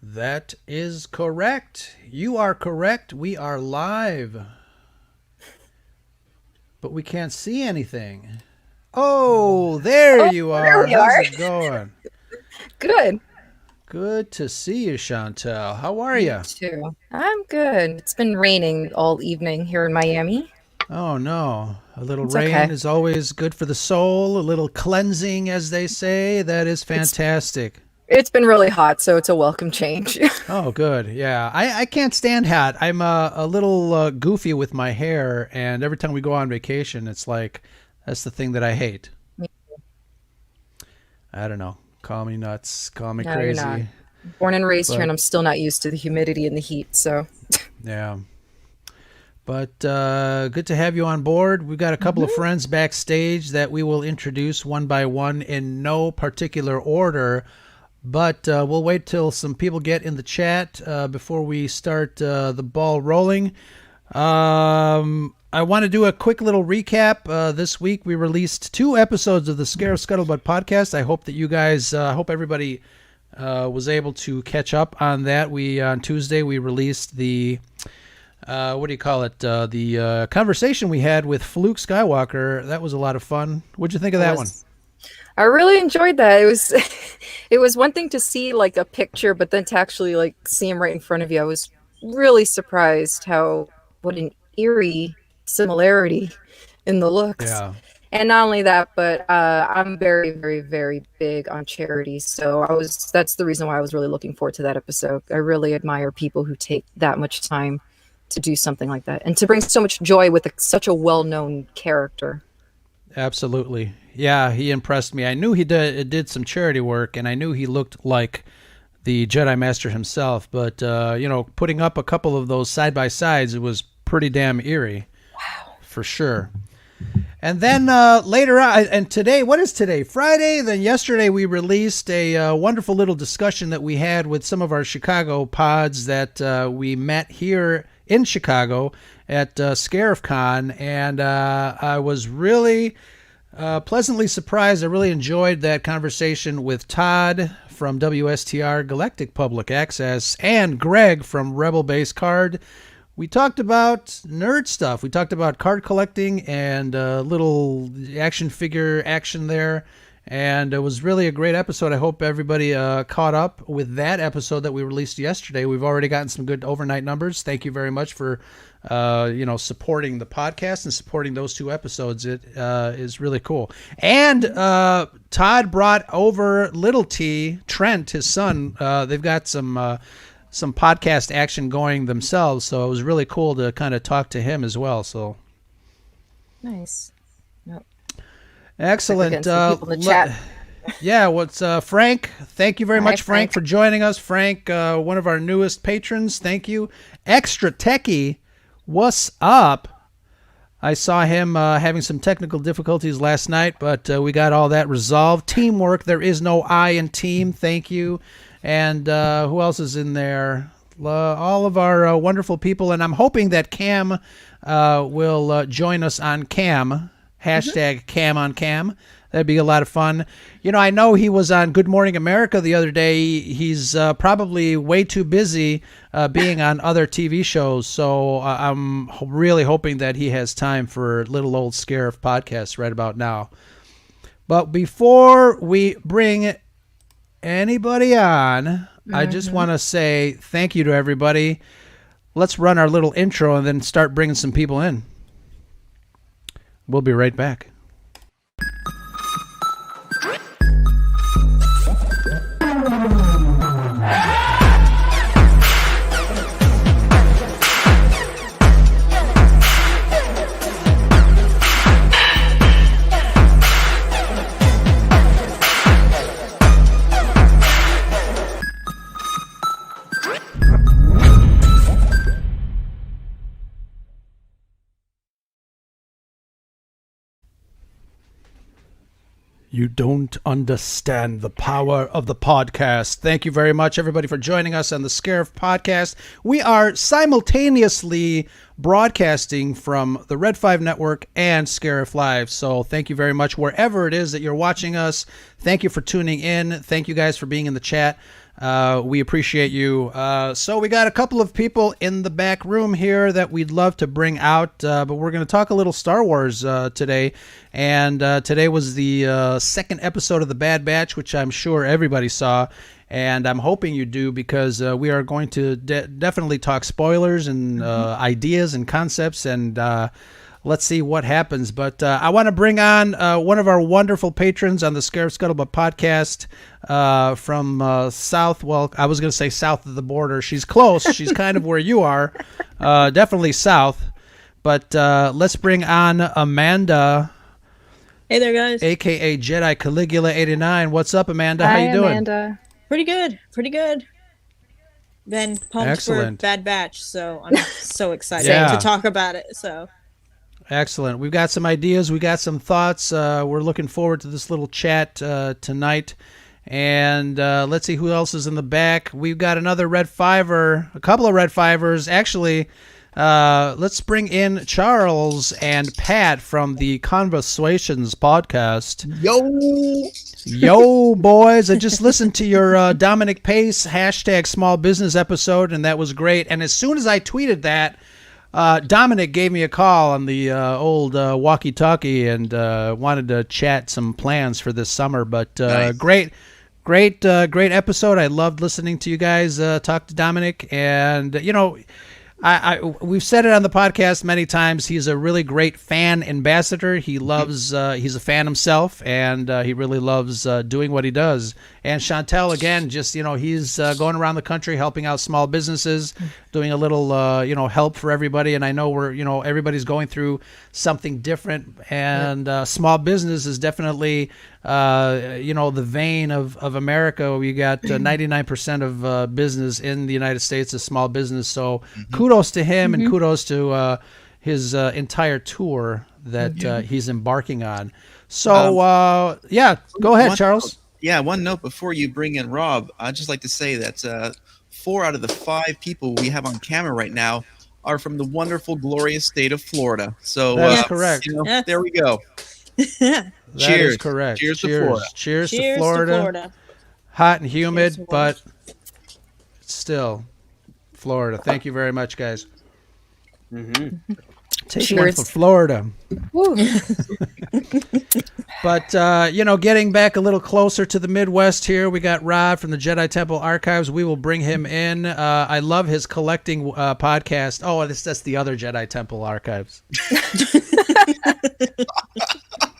That is correct. You are correct. We are live. But we can't see anything. Oh, there Oh, you there are. we How's are. it going? Good. Good to see you, Chantel. How are You you? too. I'm good. It's been raining all evening here in Miami. Oh, no. A little It's rain okay. is always good for the soul. A little cleansing, as they say. That is It's fantastic. it's been really hot, so it's a welcome change. Oh, good. Yeah. I can't stand hot. I'm a little goofy with my hair, and every time we go on vacation, it's like that's the thing that I hate. I don't know. Call me nuts. Call me No, you're not. crazy. Born and raised here, and But I'm still not used to the humidity and the heat. So, yeah. But good to have you on board. We've got a couple of Mhm. friends backstage that we will introduce one by one in no particular order. But we'll wait till some people get in the chat before we start the ball rolling. I want to do a quick little recap. This week we released 2 episodes of the Scare Scuttlebutt podcast. I hope that you guys, hope everybody was able to catch up on that. We on Tuesday we released the what do you call it? The conversation we had with Fluke Skywalker. That was a lot of fun. What'd you think of it that one? was. I really enjoyed that. It was, it was one thing to see like a picture, but then to actually like see him right in front of you. I was really surprised how what an eerie similarity in the looks. Yeah. And not only that, but I'm very, very, very big on charity. So that's the reason why I was really looking forward to that episode. I really admire people who take that much time to do something like that and to bring so much joy with such a well-known character. Absolutely. Yeah, he impressed me. I knew he did some charity work, and I knew he looked like the Jedi Master himself. But putting up a couple of those side by sides, it was pretty damn eerie, for sure. And then later on, and today, what is today? Friday. Then yesterday we released a wonderful little discussion that we had with some of our Chicago pods that we met here in Chicago at ScarifCon, and I was really pleasantly surprised. I really enjoyed that conversation with Todd from WSTR Galactic Public Access and Greg from Rebel Base Card. We talked about nerd stuff. We talked about card collecting and little action figure action there. And it was really a great episode. I hope everybody caught up with that episode that we released yesterday. We've already gotten some good overnight numbers. Thank you very much for supporting the podcast and supporting those 2 episodes. It is really cool. And Todd brought over Little T, Trent, his son. They've got some podcast action going themselves, so it was really cool to kind of talk to him as well. So Nice. Yep. Like we're excellent. getting some people in the chat. Yeah, what's Frank? Thank you very Hi, much, Frank, Frank. for joining us. Frank, one of our newest patrons. Thank you. Extra Techie, what's up? I saw him having some technical difficulties last night, but we got all that resolved. Teamwork. There is no I in team. Thank you. And who else is in there? All of our wonderful people. And I'm hoping that Cam will join us on Cam. Hashtag Cam on Cam. That'd be a lot of fun. I know he was on Good Morning America the other day. He's probably way too busy being on other TV shows. So I'm really hoping that he has time for Little Old Scarif podcast right about now. But before we bring anybody on, I just want to say thank you to everybody. Let's run our little intro and then start bringing some people in. We'll be right back. You don't understand the power of the podcast. Thank you very much, everybody, for joining us on the Scarif podcast. We are simultaneously broadcasting from the Red 5 Network and Scarif Live. So thank you very much, wherever it is that you're watching us. Thank you for tuning in. Thank you guys for being in the chat. We appreciate you. So we got a couple of people in the back room here that we'd love to bring out, but we're going to talk a little Star Wars today. And today was the second episode of The Bad Batch, which I'm sure everybody saw. And I'm hoping you do, because we are going to definitely talk spoilers and ideas and concepts, and let's see what happens. But I want to bring on one of our wonderful patrons on the Scarab Scuttlebutt podcast from south. Well, I was going to say south of the border. She's close. She's kind of where you are. Definitely south. But let's bring on Amanda. Hey there, guys. AKA Jedi Caligula 89. What's up, Amanda? How Hi, you doing? Amanda. Pretty good. Been pumped Excellent. for Bad Batch, so I'm so excited Yeah. to talk about it. So Excellent. We've got some ideas. We got some thoughts. We're looking forward to this little chat tonight. And let's see who else is in the back. We've got another Red Fiver, a couple of Red Fivers. Actually, let's bring in Charles and Pat from the Conversations podcast. Yo, boys. I just listened to your Dominic Pace # small business episode, and that was great. And as soon as I tweeted that, Dominic gave me a call on the old walkie-talkie and wanted to chat some plans for this summer. But Nice. great episode. I loved listening to you guys talk to Dominic. And, you know, we've said it on the podcast many times. He's a really great fan ambassador. He loves, he's a fan himself, and he really loves doing what he does. And Chantel, again, just, you know, he's going around the country helping out small businesses, doing a little, you know, help for everybody. And I know everybody's going through something different, and small business is definitely, you know, the vein of America. We got 99% of business in the United States is small business. So kudos to him, and kudos to his entire tour that he's embarking on. So, yeah, go ahead, Charles. One note before you bring in Rob, I'd just like to say that 4 out of the 5 people we have on camera right now are from the wonderful, glorious state of Florida. So That's correct. You know, Yes. there we go. That Cheers. is correct. Cheers to Florida. Cheers to cheers Florida. to Florida. Hot and humid, Cheers to but still Florida. Thank you very much, guys. Take one Cheers. for Florida. Woo. But, you know, getting back a little closer to the Midwest here, we got Rod from the Jedi Temple Archives. We will bring him in. I love his collecting podcast. Oh, that's the other Jedi Temple Archives.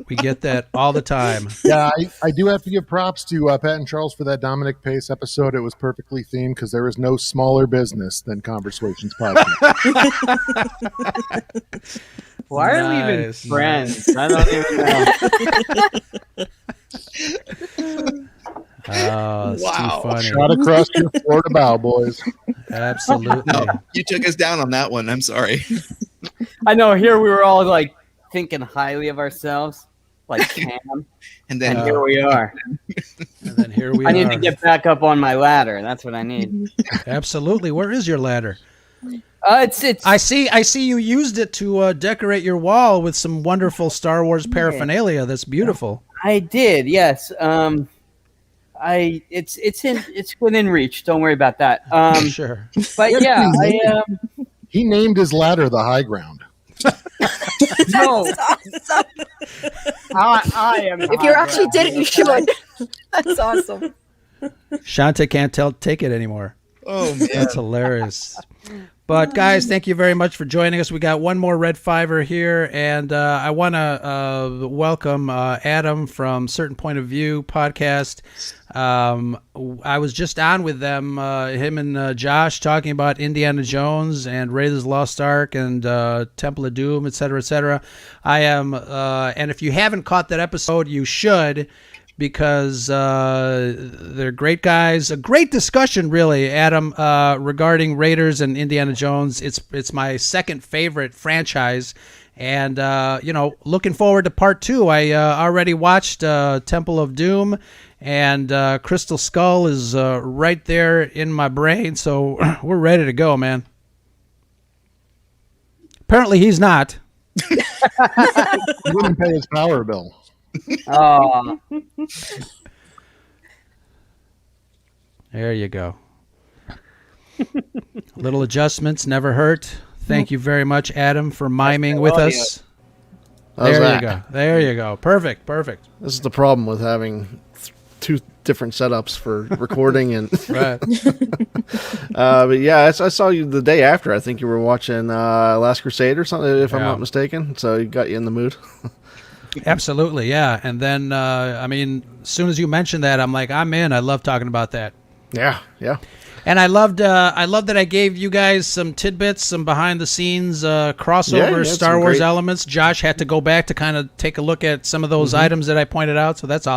We get that all the time. Yeah, I do have to give props to Pat and Charles for that Dominic Pace episode. It was perfectly themed, because there is no smaller business than Conversations podcast. Why are we even Nice, friends? I don't even know. Oh, it's Wow. too funny. Shot across your Florida bow, boys. Absolutely. No, you took us down on that one. I'm sorry. I know. Here we were all like thinking highly of ourselves, like Cam, And then and here we are. And then here we I need are. to get back up on my ladder. That's what I need. Absolutely. Where is your ladder? It's I see you used it to decorate your wall with some wonderful Star Wars paraphernalia. That's beautiful. I did, yes. It's within reach. Don't worry about that. Sure. But yeah, He named his ladder the high ground. no, I am. If you actually did it, you should. That's awesome. Shante can't take it anymore. oh man, That's hilarious. But guys, thank you very much for joining us. We got one more Red Fiver here, and I want to welcome Adam from Certain Point of View podcast. I was just on with them, him and Josh, talking about Indiana Jones and Raiders of the Lost Ark and Temple of Doom, et cetera, et cetera. I am, and if you haven't caught that episode, you should, because they're great guys. A great discussion, really, Adam, regarding Raiders and Indiana Jones. It's my second favorite franchise, and you know, looking forward to part 2. I already watched Temple of Doom, and Crystal Skull is right there in my brain, so we're ready to go, man. Apparently, he's not. He wouldn't pay his power bill. There you go. Little adjustments never hurt. Thank you very much, Adam, for miming with us. How's There that? you go. There you go. Perfect. This is the problem with having two different setups for recording and. Right. But yeah, I saw you the day after. I think you were watching Last Crusade or something, if I'm Yeah. not mistaken. So it got you in the mood. Absolutely, yeah. And then, I mean, as soon as you mentioned that, I'm like, I'm in. I love talking about that. Yeah. And I loved that I gave you guys some tidbits, some behind the scenes crossover Yeah, Star some Wars great- elements. Josh had to go back to kind of take a look at some of those items that I pointed out. So that's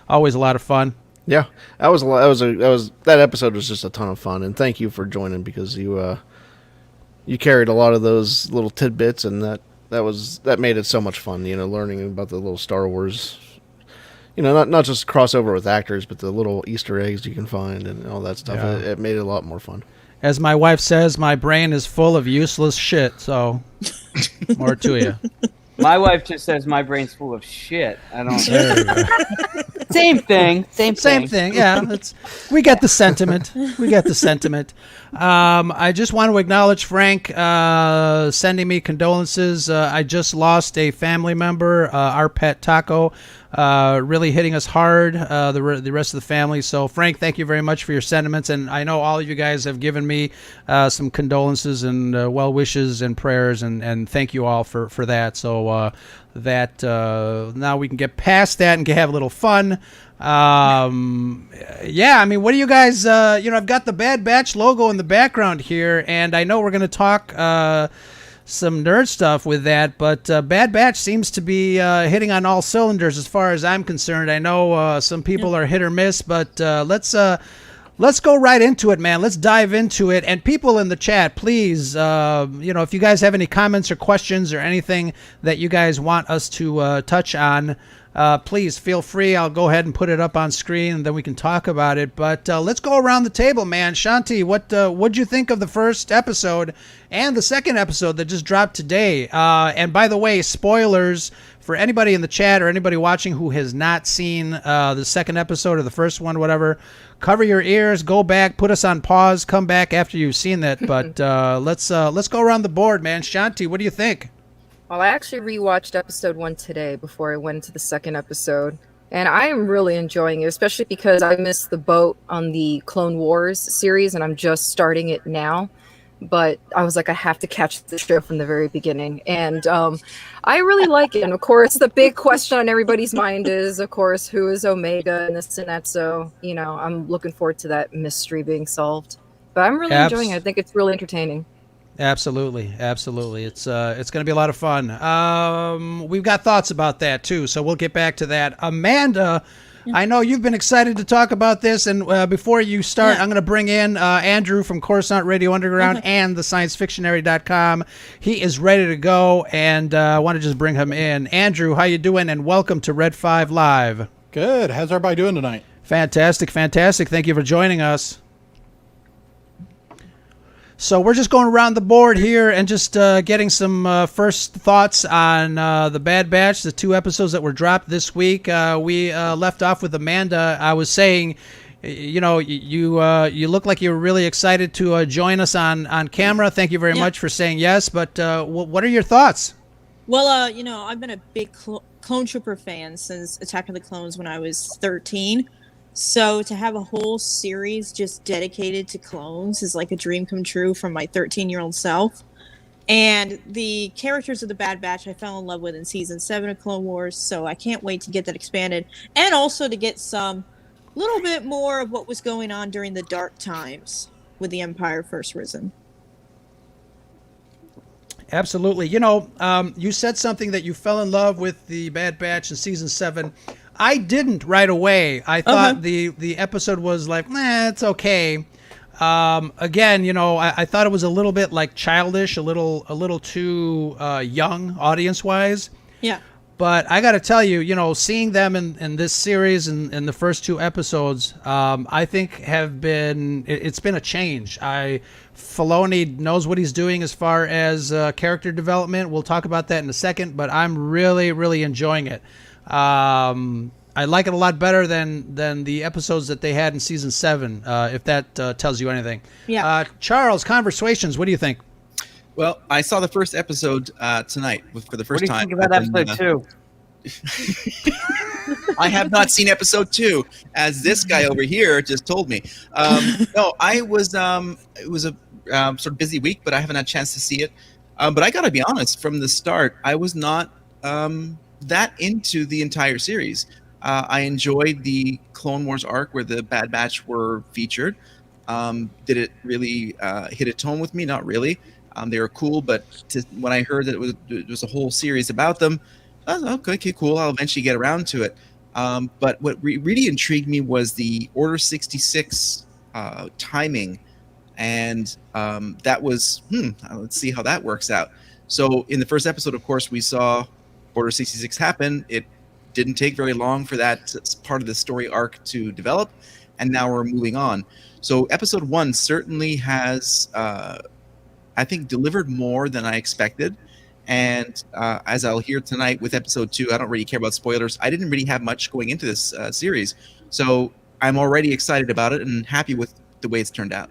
always a lot of fun. Yeah, that episode was just a ton of fun, and thank you for joining because you carried a lot of those little tidbits, and that made it so much fun. Learning about the little Star Wars, not just crossover with actors, but the little Easter eggs you can find and all that stuff. Yeah. It made it a lot more fun. As my wife says, my brain is full of useless shit. So more to you. My wife just says my brain's full of shit. I don't. There you go. Same thing. Same thing. Yeah, we get the sentiment. I just want to acknowledge Frank sending me condolences. I just lost a family member, our pet Taco, really hitting us hard. The rest of the family. So Frank, thank you very much for your sentiments, and I know all of you guys have given me some condolences and well wishes and prayers, and thank you all for that. So now we can get past that and have a little fun. Yeah, I mean, what do you guys, I've got the Bad Batch logo in the background here, and I know we're going to talk some nerd stuff with that, but Bad Batch seems to be hitting on all cylinders as far as I'm concerned. I know some people are hit or miss, but let's go right into it, man. Let's dive into it. And people in the chat, please, if you guys have any comments or questions or anything that you guys want us to touch on, please feel free. I'll go ahead and put it up on screen, and then we can talk about it. But let's go around the table, man. Shanti, what'd you think of the first episode and the second episode that just dropped today? And by the way, spoilers for anybody in the chat or anybody watching who has not seen the second episode or the first one, whatever. Cover your ears, go back, put us on pause, come back after you've seen that. But let's go around the board, man. Shanti, what do you think? Well, I actually rewatched episode 1 today before I went into the second episode, and I am really enjoying it, especially because I missed the boat on the Clone Wars series, and I'm just starting it now. But I was like, I have to catch the show from the very beginning, and I really like it. And of course, the big question on everybody's mind is, of course, who is Omega and this and that. So, I'm looking forward to that mystery being solved. But I'm really enjoying it. I think it's really entertaining. Absolutely. It's going to be a lot of fun. We've got thoughts about that too, so we'll get back to that. Amanda, I know you've been excited to talk about this, and before you start, I'm going to bring in Andrew from Coruscant Radio Underground and the ScienceFictionary.com. He is ready to go, and I want to just bring him in. Andrew, how you doing? And welcome to Red 5 Live. Good. How's everybody doing tonight? Fantastic. Thank you for joining us. So we're just going around the board here and just getting some first thoughts on the Bad Batch, the 2 episodes that were dropped this week. We left off with Amanda. I was saying, you look like you were really excited to join us on camera. Thank you very much for saying yes. But what are your thoughts? Well, I've been a big Clone Trooper fan since Attack of the Clones when I was 13. So to have a whole series just dedicated to clones is like a dream come true from my 13-year-old self. And the characters of the Bad Batch I fell in love with in season 7 of Clone Wars, so I can't wait to get that expanded. And also to get some little bit more of what was going on during the dark times with the Empire First Risen. Absolutely. You said something that you fell in love with the Bad Batch in season 7. I didn't right away. I thought the episode was like, it's okay. Again, I thought it was a little bit like childish, a little too young audience wise. Yeah. But I got to tell you, seeing them in this series and in the first 2 episodes, I think it's been a change. Filoni knows what he's doing as far as character development. We'll talk about that in a second, but I'm really, really enjoying it. I like it a lot better than the episodes that they had in season 7. If that tells you anything. Yeah. Charles, Conversations. What do you think? Well, I saw the first episode tonight for the What first do you time. think about episode 2? I have not seen episode 2, as this guy over here just told me. No, it was a sort of busy week, but I haven't had a chance to see it. But I got to be honest, from the start, I was not that into the entire series. I enjoyed the Clone Wars arc where the Bad Batch were featured. Did it really hit a tone with me? Not really. They were cool, but when I heard that it was a whole series about them, I was okay, cool. I'll eventually get around to it. But what really intrigued me was the Order 66 timing, and that was let's see how that works out. So in the first episode, of course, we saw Order 66 happen. It didn't take very long for that part of the story arc to develop, and now we're moving on. So episode 1 certainly has, I think, delivered more than I expected. And as I'll hear tonight with episode 2, I don't really care about spoilers. I didn't really have much going into this series. So I'm already excited about it and happy with the way it's turned out.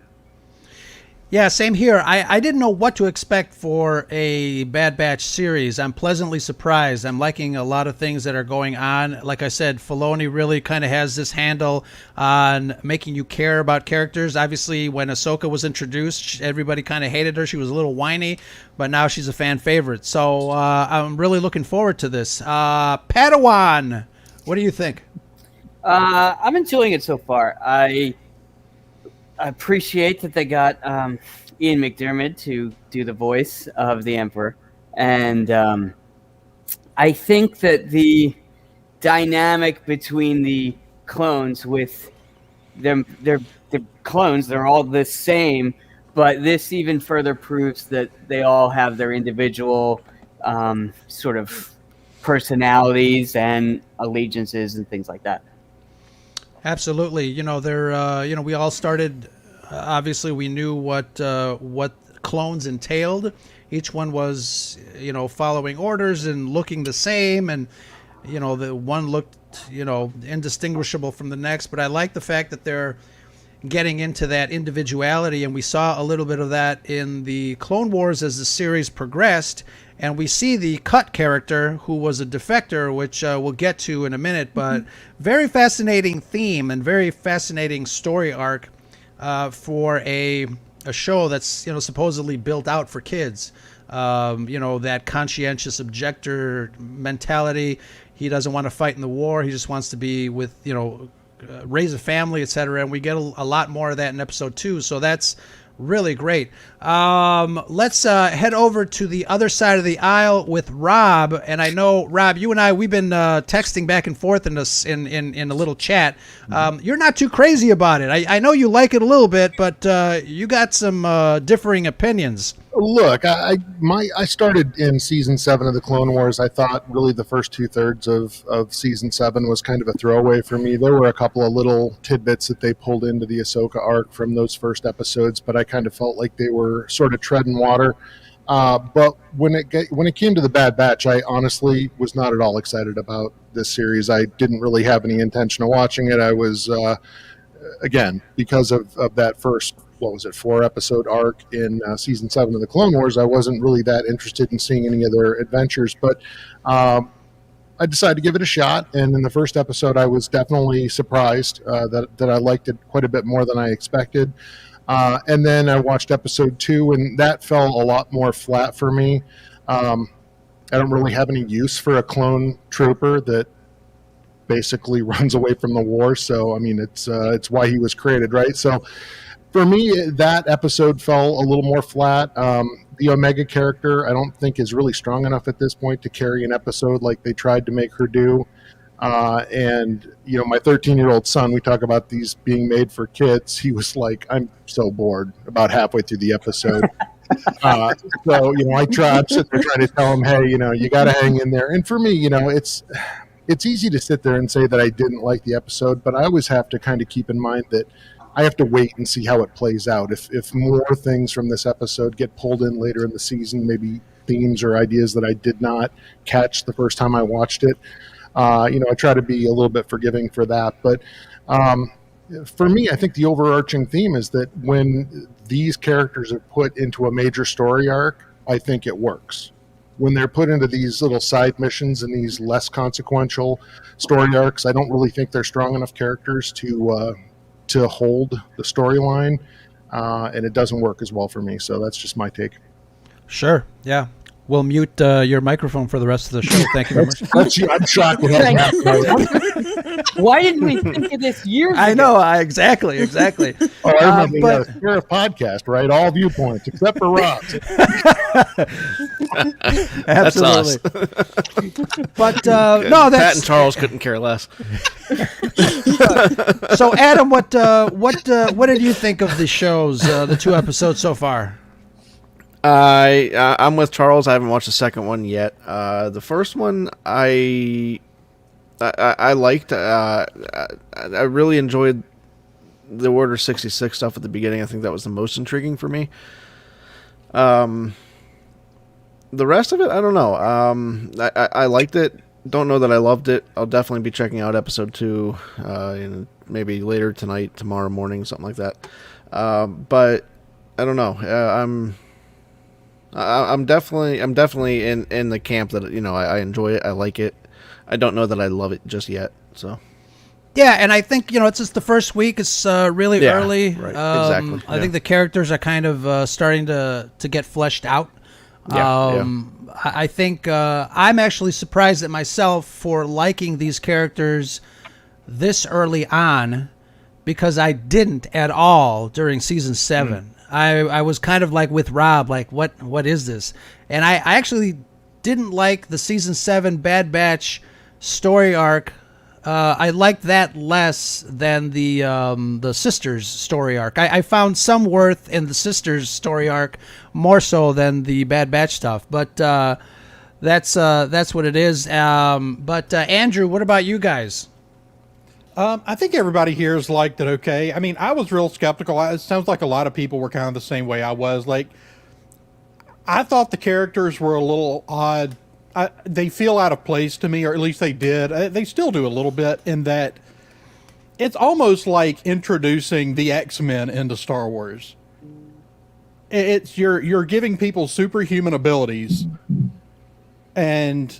Yeah, same here. I didn't know what to expect for a Bad Batch series. I'm pleasantly surprised. I'm liking a lot of things that are going on. Like I said, Filoni really kind of has this handle on making you care about characters. Obviously, when Ahsoka was introduced, everybody kind of hated her. She was a little whiny, but now she's a fan favorite. So I'm really looking forward to this. Padawan, what do you think? I'm enjoying it so far. I appreciate that they got Ian McDiarmid to do the voice of the Emperor, and I think that the dynamic between the clones with them, they're clones, they're all the same, but this even further proves that they all have their individual sort of personalities and allegiances and things like that. Absolutely. They're we all started, obviously we knew what clones entailed. Each one was, following orders and looking the same, and the one looked, indistinguishable from the next, but I like the fact that they're getting into that individuality, and we saw a little bit of that in the Clone Wars as the series progressed. And we see the Cut character, who was a defector, which we'll get to in a minute, but very fascinating theme and very fascinating story arc for a show that's supposedly built out for kids. That conscientious objector mentality. He doesn't want to fight in the war. He just wants to be with raise a family, etc. And we get a lot more of that in episode 2. So that's really great. Let's head over to the other side of the aisle with Rob. And I know, Rob, you and I, we've been texting back and forth in a little chat. You're not too crazy about it. I know you like it a little bit, but you got some differing opinions. Look, I started in season 7 of the Clone Wars. I thought really the first 2/3 of season 7 was kind of a throwaway for me. There were a couple of little tidbits that they pulled into the Ahsoka arc from those first episodes, but I kind of felt like they were sort of treading water. But when it came to the Bad Batch, I honestly was not at all excited about this series. I didn't really have any intention of watching it. I was, again, because of that first 4-episode arc in season 7 of the Clone Wars, I wasn't really that interested in seeing any of their adventures, but I decided to give it a shot, and in the first episode I was definitely surprised that I liked it quite a bit more than I expected, and then I watched episode 2, and that fell a lot more flat for me. I don't really have any use for a clone trooper that basically runs away from the war, so I mean it's why he was created, right? So for me, that episode fell a little more flat. The Omega character, I don't think, is really strong enough at this point to carry an episode like they tried to make her do. And, my 13-year-old son, we talk about these being made for kids. He was like, I'm so bored about halfway through the episode. I'm sitting there trying to tell him, hey, you got to hang in there. And for me, it's easy to sit there and say that I didn't like the episode, but I always have to kind of keep in mind that I have to wait and see how it plays out. If more things from this episode get pulled in later in the season, maybe themes or ideas that I did not catch the first time I watched it, I try to be a little bit forgiving for that. But for me, I think the overarching theme is that when these characters are put into a major story arc, I think it works. When they're put into these little side missions and these less consequential story arcs, I don't really think they're strong enough characters to hold the storyline, and it doesn't work as well for me. So that's just my take. Sure. Yeah. We'll mute your microphone for the rest of the show. Thank you very much. I'm shocked it hasn't happened. Why didn't we think of this years ago? I know. Exactly. Oh, I remember the Sheriff podcast, right? All viewpoints except for Rob's. Absolutely. But no, that's Pat and Charles couldn't care less. So. Adam, what did you think of the shows? The 2 episodes so far. I'm with Charles. I haven't watched the second one yet. The first one I liked. I really enjoyed the Order 66 stuff at the beginning. I think that was the most intriguing for me. The rest of it, I don't know. I liked it. Don't know that I loved it. I'll definitely be checking out episode 2, maybe later tonight, tomorrow morning, something like that. But I don't know. I'm definitely in the camp that I enjoy it. I like it. I don't know that I love it just yet. So yeah, and I think it's just the first week. It's really early. Right. Exactly. I think the characters are kind of starting to get fleshed out. I think I'm actually surprised at myself for liking these characters this early on, because I didn't at all during season 7. I was kind of like with Rob, like what is this? And I actually didn't like the season 7 Bad Batch story arc. I liked that less than the sisters story arc. I found some worth in the sisters story arc more so than the Bad Batch stuff. But that's what it is. But Andrew, what about you guys? I think everybody here has liked it okay. I mean, I was real skeptical. It sounds like a lot of people were kind of the same way I was. Like, I thought the characters were a little odd. They feel out of place to me, or at least they did. They still do a little bit, in that it's almost like introducing the X-Men into Star Wars. It's you're giving people superhuman abilities and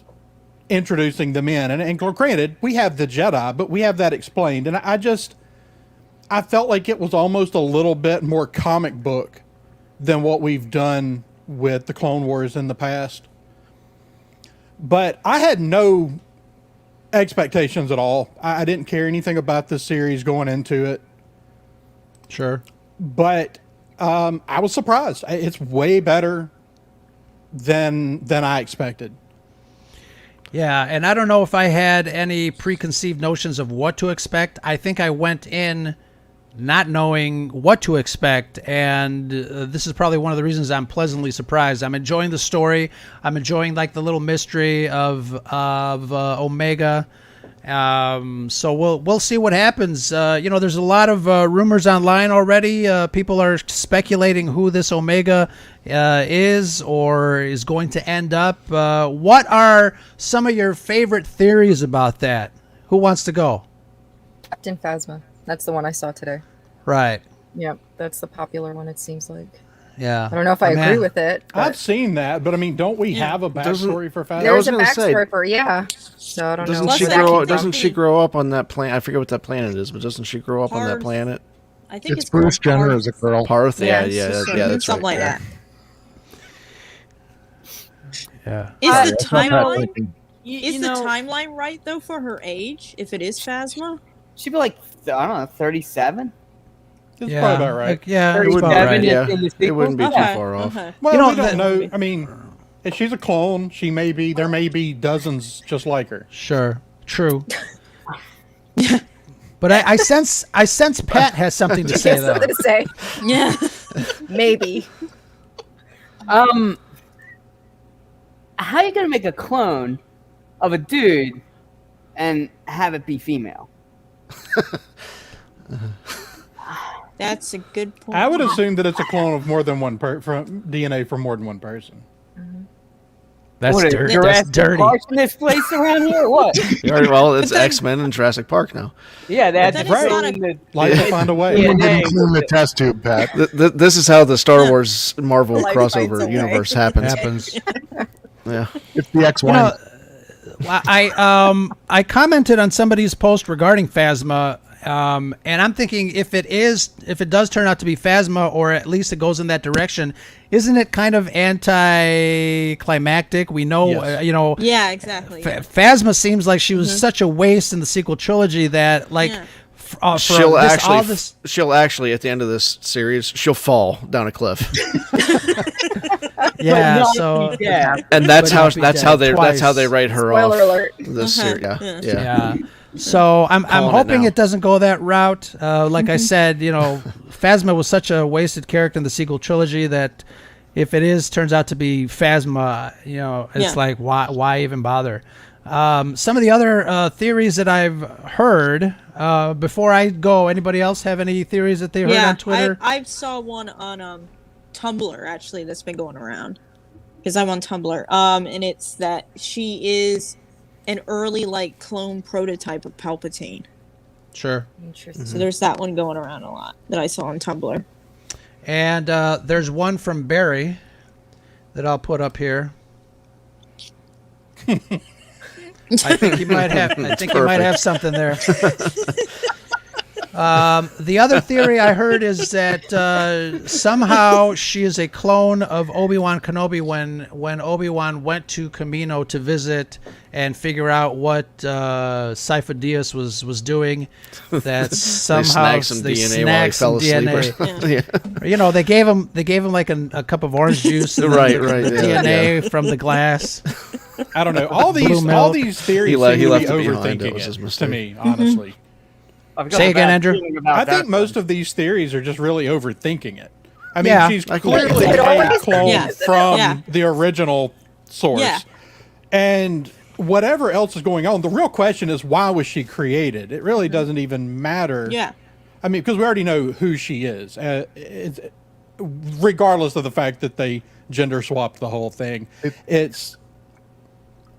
introducing them in. And granted, we have the Jedi, but we have that explained. And I felt like it was almost a little bit more comic book than what we've done with the Clone Wars in the past. But I had no expectations at all. I didn't care anything about this series going into it. Sure. But I was surprised. It's way better than I expected. Yeah, and I don't know if I had any preconceived notions of what to expect. I think I went in not knowing what to expect, and this is probably one of the reasons I'm pleasantly surprised. I'm enjoying the story. I'm enjoying like the little mystery of Omega. So we'll see what happens. There's a lot of rumors online already. People are speculating who this Omega is or is going to end up. What are some of your favorite theories about that? Who wants to go? Captain Phasma. That's the one I saw today. Right. Yep, that's the popular one, it seems like. Yeah. I don't know if I agree with it. I've seen that, but I mean, don't we have a backstory for Phasma? There's a backstory for, So I don't know. Doesn't she grow up on that planet? I forget what that planet is, but doesn't she grow up on that planet? I think it's Bruce Jenner as a girl. Parth, yeah, something that's right. like that. Yeah. Is the timeline? Is the timeline right though for her age? If it is Phasma, she'd be like, I don't know, 37. That's probably about right. Yeah, it wouldn't, right. It wouldn't be too far off. Well, we don't know. I mean, if she's a clone, there may be dozens just like her. Sure, true. But I sense Pat has something to say though. Something to say. Yeah, maybe. How are you gonna make a clone of a dude and have it be female? that's a good point. I would assume that it's a clone of more than one from DNA from more than one person. That's What, dirty. Jurassic That's dirty. Park's in this place around here? What? Well, it's X-Men and Jurassic Park now. Yeah, that's That is right. not a- In the- Life will find a way. Yeah. Someone didn't Hey. clean the test tube, Pat. This is how the Star Wars Marvel Life finds a crossover way. universe happens. Yeah. It's the X1. You know, I commented on somebody's post regarding Phasma, and I'm thinking if it does turn out to be Phasma, or at least it goes in that direction, isn't it kind of anticlimactic? We know, Yes. Yeah, exactly. Phasma seems like she was such a waste in the sequel trilogy that, like, Yeah. for She'll this, actually, all this. she'll actually at the end of this series, she'll fall down a cliff, Yeah, Not so be dead. and that's But how not be that's how dead they that's how twice. they write her Spoiler off. alert. This series, yeah. yeah. So I'm Calling it hoping now. it doesn't go that route. Like I said, Phasma was such a wasted character in the sequel trilogy that if it turns out to be Phasma, it's like why even bother? Some of the other theories that I've heard before I go. Anybody else have any theories that they heard on Twitter? I saw one on Tumblr actually that's been going around because I'm on Tumblr. And it's that she is an early clone prototype of Palpatine. Sure. Interesting. So there's that one going around a lot that I saw on Tumblr. And there's one from Barry that I'll put up here. I think he might have. I think he might have something there. The other theory I heard is that somehow she is a clone of Obi-Wan Kenobi when Obi-Wan went to Kamino to visit and figure out what Sifo Dyas was doing. That somehow they snagged some DNA while he fell asleep. Or something. Yeah. They gave him like a cup of orange juice. And Right, the yeah, DNA from the glass. I don't know. All Blue these milk. theories He seem to left be it behind. overthinking That was his it, mistake. to me, honestly. I've got Say a again, bad Andrew. feeling about I that think most one. of these theories are just really overthinking it. I mean, Yeah. she's I can clearly agree. a clone Yeah. from Yeah. the original source. Yeah. And whatever else is going on, the real question is, why was she created? It really doesn't even matter. Yeah. I mean, because we already know who she is, regardless of the fact that they gender swapped the whole thing.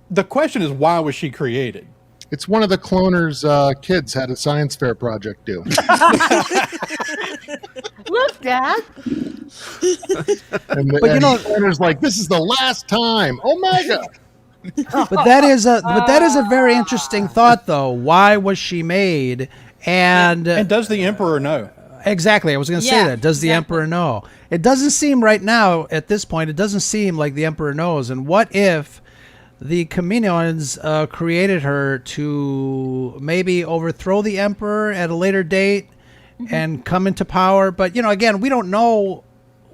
The question is, why was she created? It's one of the cloners' kids had a science fair project due. Look, Dad. And But the cloner's like, this is the last time. Omega. But that is a very interesting thought, though. Why was she made? And does the Emperor know? exactly, I was going to say Yeah, that. Does the exactly. Emperor know? It doesn't seem right now at this point. It doesn't seem like the Emperor knows. And what if the Kaminoans created her to maybe overthrow the Emperor at a later date and come into power? But again, we don't know.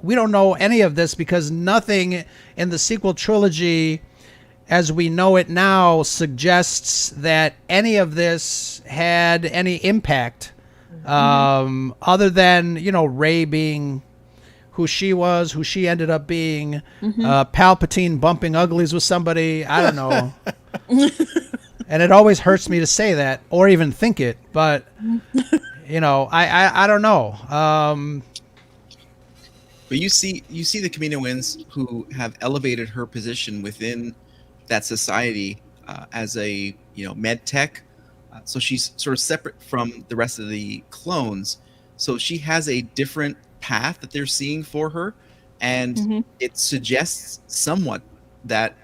We don't know any of this because nothing in the sequel trilogy, as we know it now, suggests that any of this had any impact, other than Rey being who she was, who she ended up being, Palpatine bumping uglies with somebody. I don't know. And it always hurts me to say that or even think it, but I don't know. But you see the Kaminoans who have elevated her position within that society as a med tech. So she's sort of separate from the rest of the clones. So she has a different path that they're seeing for her, and it suggests somewhat that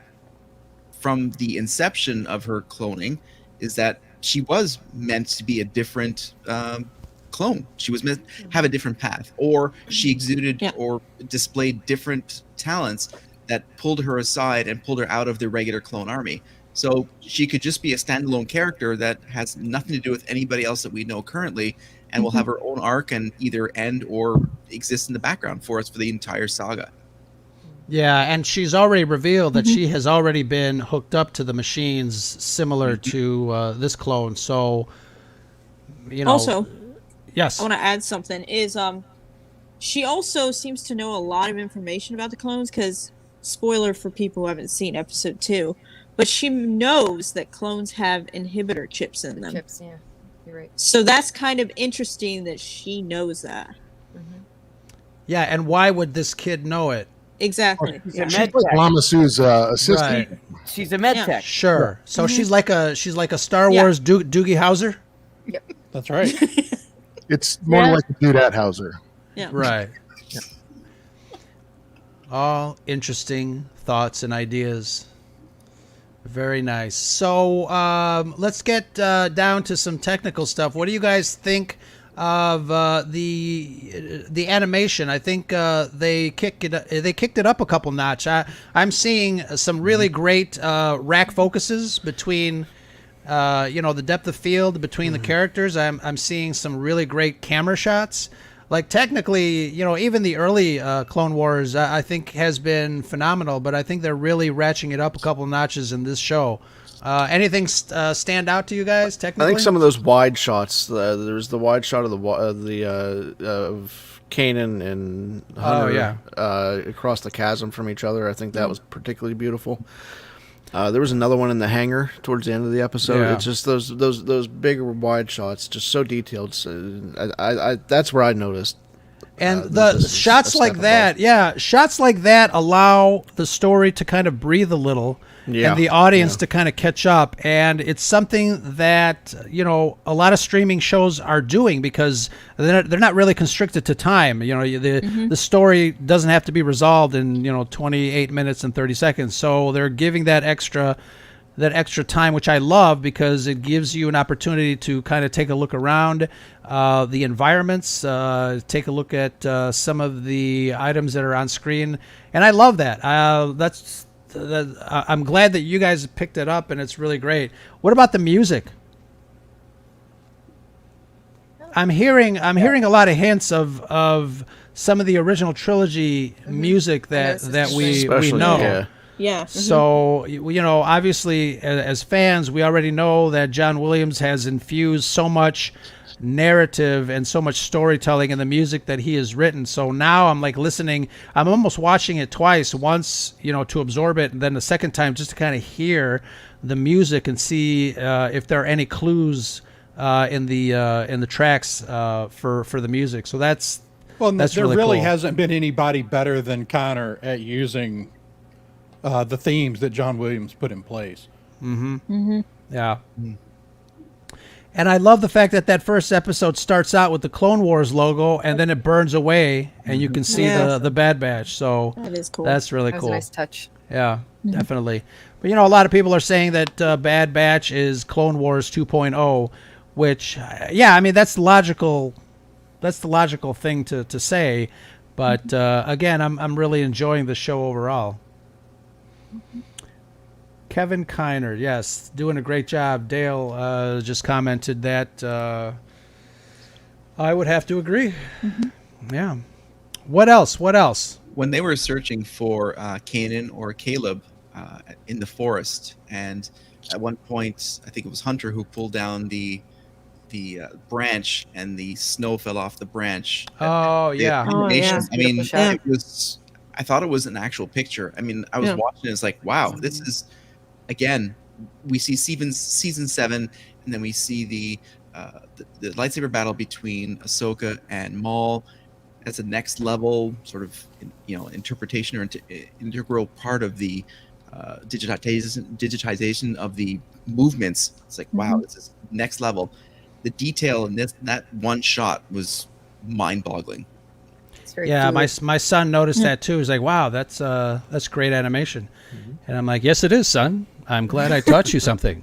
from the inception of her cloning is that she was meant to be a different clone. She was meant to have a different path, or she exuded or displayed different talents that pulled her aside and pulled her out of the regular clone army. So she could just be a standalone character that has nothing to do with anybody else that we know currently, and will have her own arc and either end or exist in the background for us for the entire saga. Yeah, and she's already revealed that she has already been hooked up to the machines similar to this clone. So, Also, yes. I want to add something. She also seems to know a lot of information about the clones because, spoiler for people who haven't seen episode 2, but she knows that clones have inhibitor chips in them. Chips, yeah. You're right. So that's kind of interesting that she knows that. Yeah, and why would this kid know it? Exactly. She's Yeah. a She's med like tech. Lama Sue's assistant. Right. She's a med Yeah. tech. Sure. So she's like a Star Yeah. Wars Doogie Howser. That's right. It's more Yeah. like a dudette Hauser. Yeah. Right. All interesting thoughts and ideas. Very nice. So let's get down to some technical stuff. What do you guys think of the animation? I think they kicked it up a couple notch. I'm seeing some really great rack focuses between the depth of field between the characters. I'm seeing some really great camera shots. Like technically, even the early Clone Wars, I think has been phenomenal, but I think they're really ratcheting it up a couple of notches in this show. Anything stand out to you guys I technically? think some of those wide shots. There's the wide shot of of Kanan and Hunter across the chasm from each other. I think that was particularly beautiful. There was another one in the hangar towards the end of the episode. Yeah. It's just those bigger wide shots, just so detailed. So I that's where I noticed. And this the is shots a like step that, above. shots like that allow the story to kind of breathe a little, Yeah, and the audience yeah. to kind of catch up. And it's something that a lot of streaming shows are doing because they're not really constricted to time. The story doesn't have to be resolved in 28 minutes and 30 seconds. So they're giving that extra time, which I love because it gives you an opportunity to kind of take a look around the environments, take a look at some of the items that are on screen, and I love that. I'm glad that you guys picked it up, and it's really great. What about the music? I'm hearing a lot of hints of some of the original trilogy music that we Especially, know. yeah. Yeah. So, obviously, as fans, we already know that John Williams has infused so much narrative and so much storytelling in the music that he has written. So now I'm like listening. I'm almost watching it twice. Once, to absorb it, and then the second time just to kind of hear the music and see if there are any clues in the tracks for the music. So that's There really really cool. hasn't been anybody better than Connor at using the themes that John Williams put in place. Yeah. And I love the fact that first episode starts out with the Clone Wars logo and then it burns away and you can see Yeah. the Bad Batch. So That is cool. that's really That was cool. a nice touch. Yeah, definitely. But a lot of people are saying that Bad Batch is Clone Wars 2.0, which that's the logical thing to say. But again, I'm really enjoying the show overall. Kevin Kiner, yes, doing a great job. Dale just commented that I would have to agree. Yeah. What else? When they were searching for Kanan or Caleb in the forest, and at one point, I think it was Hunter who pulled down the branch, and the snow fell off the branch. Oh, The yeah. animation, yeah. I mean, Beautiful shot. it was. I thought it was an actual picture. I mean, I was Yeah. watching it. It's like, wow, this is. Again, we see season 7, and then we see the lightsaber battle between Ahsoka and Maul. That's a next level sort of interpretation or integral part of the digitization of the movements. It's like, wow, this is next level. The detail in that one shot was mind-boggling. It's very Yeah, fluid. my son noticed that too. He's like, "Wow, that's great animation," and I'm like, "Yes, it is, son. I'm glad I taught you something."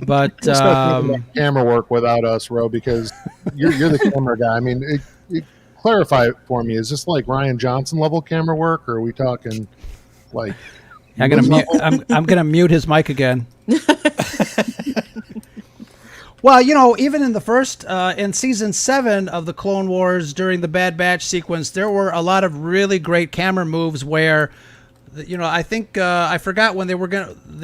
But Camera work without us, Ro, because you're the camera guy. I mean, clarify it for me. Is this like Ryan Johnson level camera work, or are we talking like? I'm gonna mute his mic again. Well, even in the first, in season 7 of the Clone Wars, during the Bad Batch sequence, there were a lot of really great camera moves where, I think I forgot when they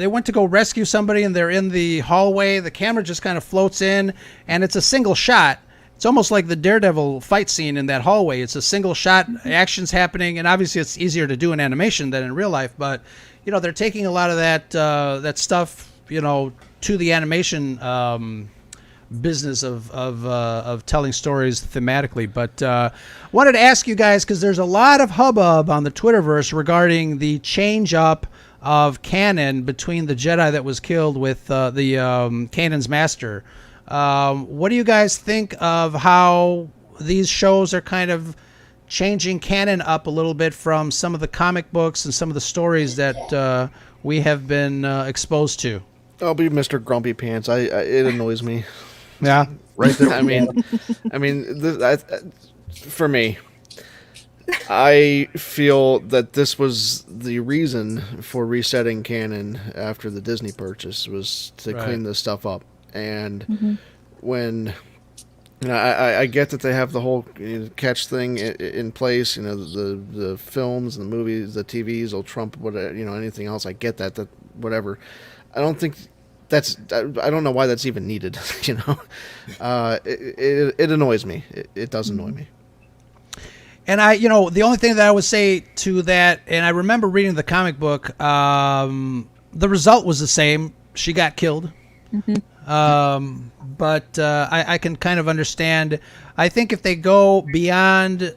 went to go rescue somebody and they're in the hallway. The camera just kind of floats in, and it's a single shot. It's almost like the Daredevil fight scene in that hallway. It's a single shot, action's happening, and obviously it's easier to do in animation than in real life. But they're taking a lot of that stuff, to the animation business of telling stories thematically. But wanted to ask you guys, because there's a lot of hubbub on the Twitterverse regarding the change up of canon between the Jedi that was killed with the Kanan's master. What do you guys think of how these shows are kind of changing canon up a little bit from some of the comic books and some of the stories that we have been exposed to? I'll be Mr. Grumpy Pants. It annoys me. Yeah, Right there. For me, I feel that this was the reason for resetting canon after the Disney purchase, was to clean this stuff up. And when I get that they have the whole catch thing in place, the films and the movies, the TVs will trump whatever, anything else. I get that whatever. I don't think I don't know why that's even needed. It annoys me. It does annoy me. and the only thing that I would say to that, and I remember reading the comic book, the result was the same. She got killed. But I can kind of understand. I think if they go beyond,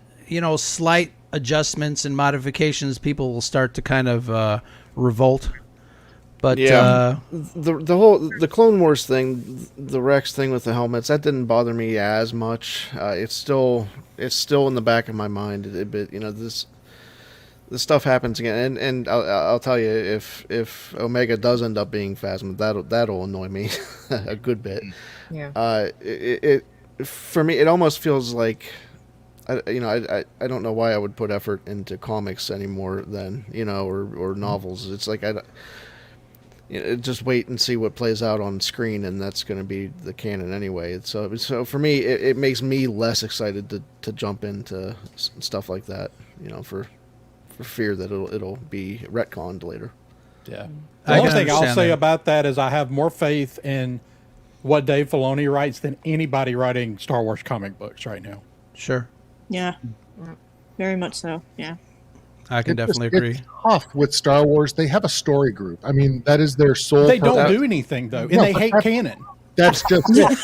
slight adjustments and modifications, people will start to kind of revolt. But the Clone Wars thing, the Rex thing with the helmets, that didn't bother me as much. It's still in the back of my mind. This stuff happens again, and I'll tell you, if Omega does end up being Phasma, that'll annoy me a good bit. Yeah. It for me, it almost feels like I don't know why I would put effort into comics anymore than or novels. It's like just wait and see what plays out on screen, and that's going to be the canon anyway. So for me, it makes me less excited to jump into stuff like that. For fear that it'll be retconned later. Yeah. The only thing I'll say about that is I have more faith in what Dave Filoni writes than anybody writing Star Wars comic books right now. Sure. Yeah. Very much so. Yeah. I can definitely agree. It's tough with Star Wars. They have a story group. I mean, that is their sole. They don't do anything though, and they hate canon. That's just Andrew.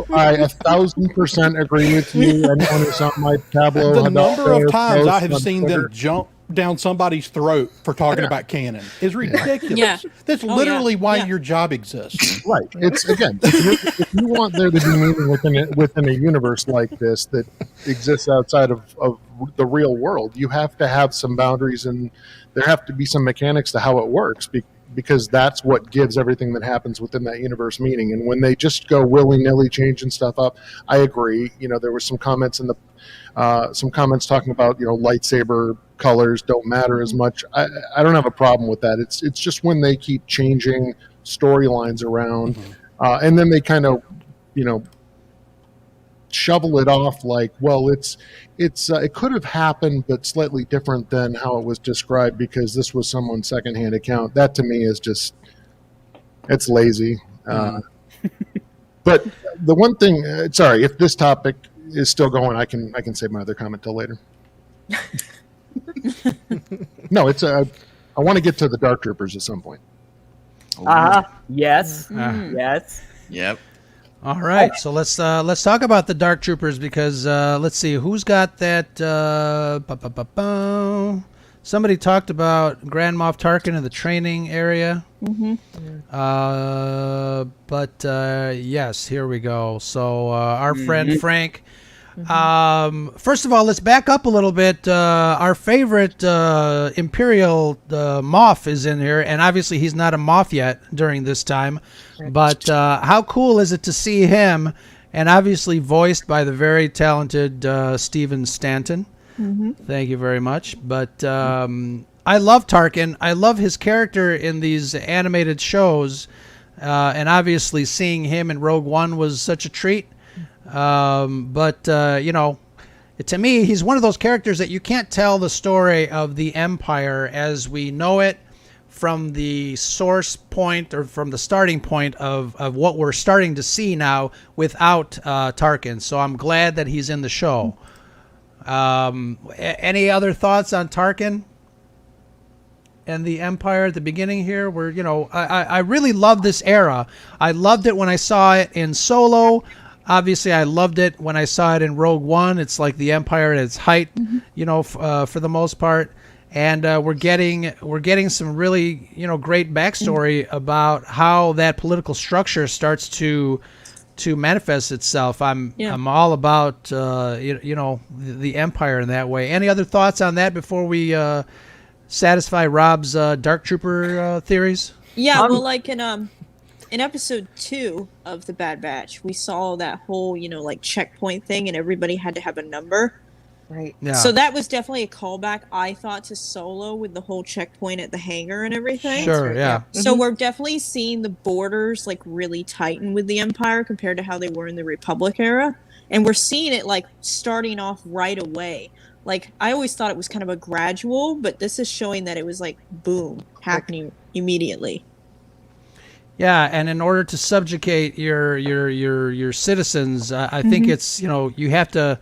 I 1,000% agree with you. Anyone who's on my tableau. The number of times I have seen them jump down somebody's throat for talking about canon is ridiculous. Yeah. That's literally why your job exists. Right. It's again, if you want there to be meaning within a universe like this that exists outside of the real world, you have to have some boundaries, and there have to be some mechanics to how it works. Because that's what gives everything that happens within that universe meaning. And when they just go willy-nilly changing stuff up, I agree. There were some comments talking about lightsaber colors don't matter as much. I don't have a problem with that. It's just when they keep changing storylines around, and then they kind of shovel it off like, well, it could have happened, but slightly different than how it was described because this was someone's secondhand account. That to me is just, it's lazy. But the one thing, sorry, if this topic is still going, I can save my other comment till later. No, I want to get to the Dark Troopers at some point. Yes. Yes. Yep. All right, so let's talk about the Dark Troopers because let's see who's got that. Somebody talked about Grand Moff Tarkin in the training area. Yes, here we go. So our friend Frank. First of all, let's back up a little bit. Our favorite Imperial Moff is in here, and obviously he's not a Moff yet during this time. But how cool is it to see him, and obviously voiced by the very talented Stephen Stanton. Thank you very much. But I love Tarkin. I love his character in these animated shows, and obviously seeing him in Rogue One was such a treat. To me, he's one of those characters that you can't tell the story of the Empire as we know it from the source point or from the starting point of what we're starting to see now without Tarkin. So I'm glad that he's in the show. Any other thoughts on Tarkin? and the Empire at the beginning here. Where I really love this era. I loved it when I saw it in Solo. Obviously, I loved it when I saw it in Rogue One. It's like the Empire at its height, for the most part. And we're getting some really great backstory about how that political structure starts to manifest itself. I'm all about the Empire in that way. Any other thoughts on that before we satisfy Rob's Dark Trooper theories? Yeah, well, like in episode 2 of the Bad Batch, we saw that whole checkpoint thing, and everybody had to have a number. Right. Yeah. So that was definitely a callback, I thought, to Solo with the whole checkpoint at the hangar and everything. Sure, yeah. So we're definitely seeing the borders really tighten with the Empire compared to how they were in the Republic era. And we're seeing it starting off right away. I always thought it was kind of a gradual, but this is showing that it was boom, happening immediately. Yeah, and in order to subjugate your citizens, I think it's you have to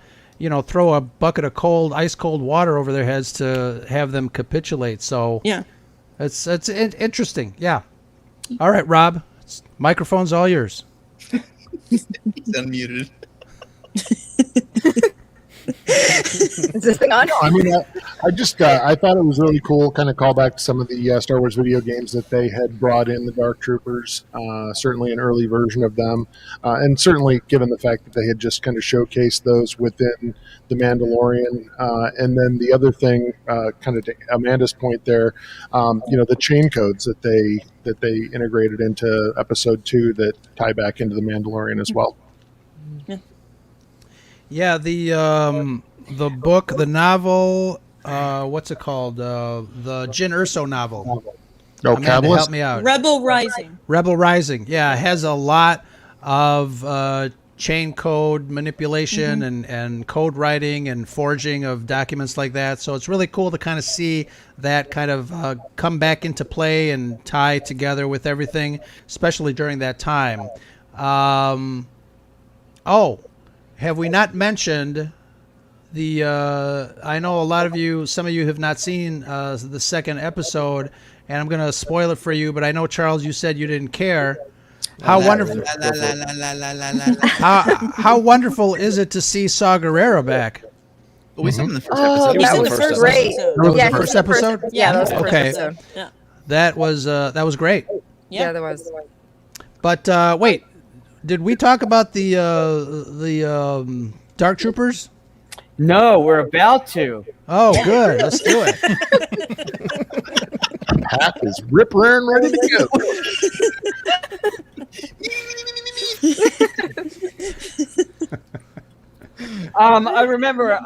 throw a bucket of ice cold water over their heads to have them capitulate. So yeah, it's interesting. Yeah. All right, Rob, microphone's all yours. He's unmuted. Is this thing on? No, I mean, I thought it was really cool, kind of call back to some of the Star Wars video games that they had brought in the Dark Troopers, certainly an early version of them, and certainly given the fact that they had just kind of showcased those within The Mandalorian. And then the other thing, kind of to Amanda's point there, the chain codes that they integrated into Episode 2 that tie back into The Mandalorian as well. Yeah, the book, the novel, what's it called? The Jyn Erso novel. Oh, Amanda, Catalyst? help me out. Rebel Rising. Rebel Rising. Yeah, it has a lot of chain code manipulation and code writing and forging of documents like that. So it's really cool to kind of see that kind of come back into play and tie together with everything, especially during that time. Have we not mentioned the I know some of you have not seen the second episode, and I'm going to spoil it for you, but I know, Charles, you said you didn't care. How wonderful! How wonderful is it to see Saw Gerrera back? But we saw him in the first episode. That was first great. That was Yeah, the first episode? Yeah, that was the first Okay. episode. Yeah. That was great. Yeah, that was. But wait, did we talk about the Dark Troopers? No, we're about to. Oh, good. Let's do it. Pat is rip raring ready to go. I remember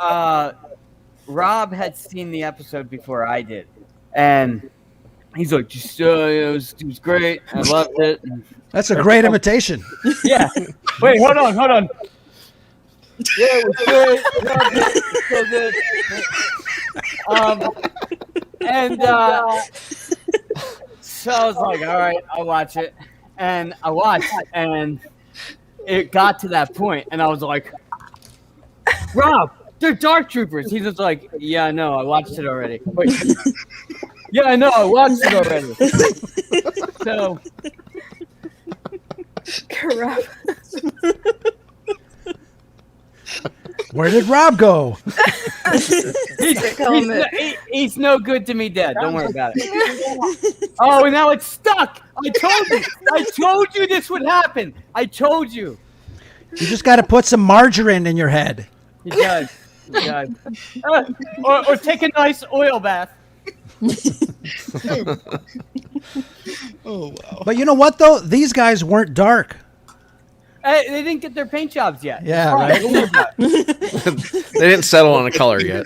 Rob had seen the episode before I did, and he's like, "Just it was great. I loved it." That's a great imitation. Yeah. Wait, hold on. Yeah, it was good. Loved it. So good. And so I was like, all right, I'll watch it. And I watched, and it got to that point, and I was like, Rob, they're Dark Troopers. He's just like, yeah, I know, I watched it already. Wait. Yeah, I know, I watched it already. So, Where did Rob go? he's no good to me dead. Don't worry about it. Oh, now it's stuck. I told you this would happen. I told you. You just got to put some margarine in your head. He does. Or take a nice oil bath. Oh, wow. But you know what, though? These guys weren't dark. They didn't get their paint jobs yet. Yeah, right. They didn't settle on a color yet.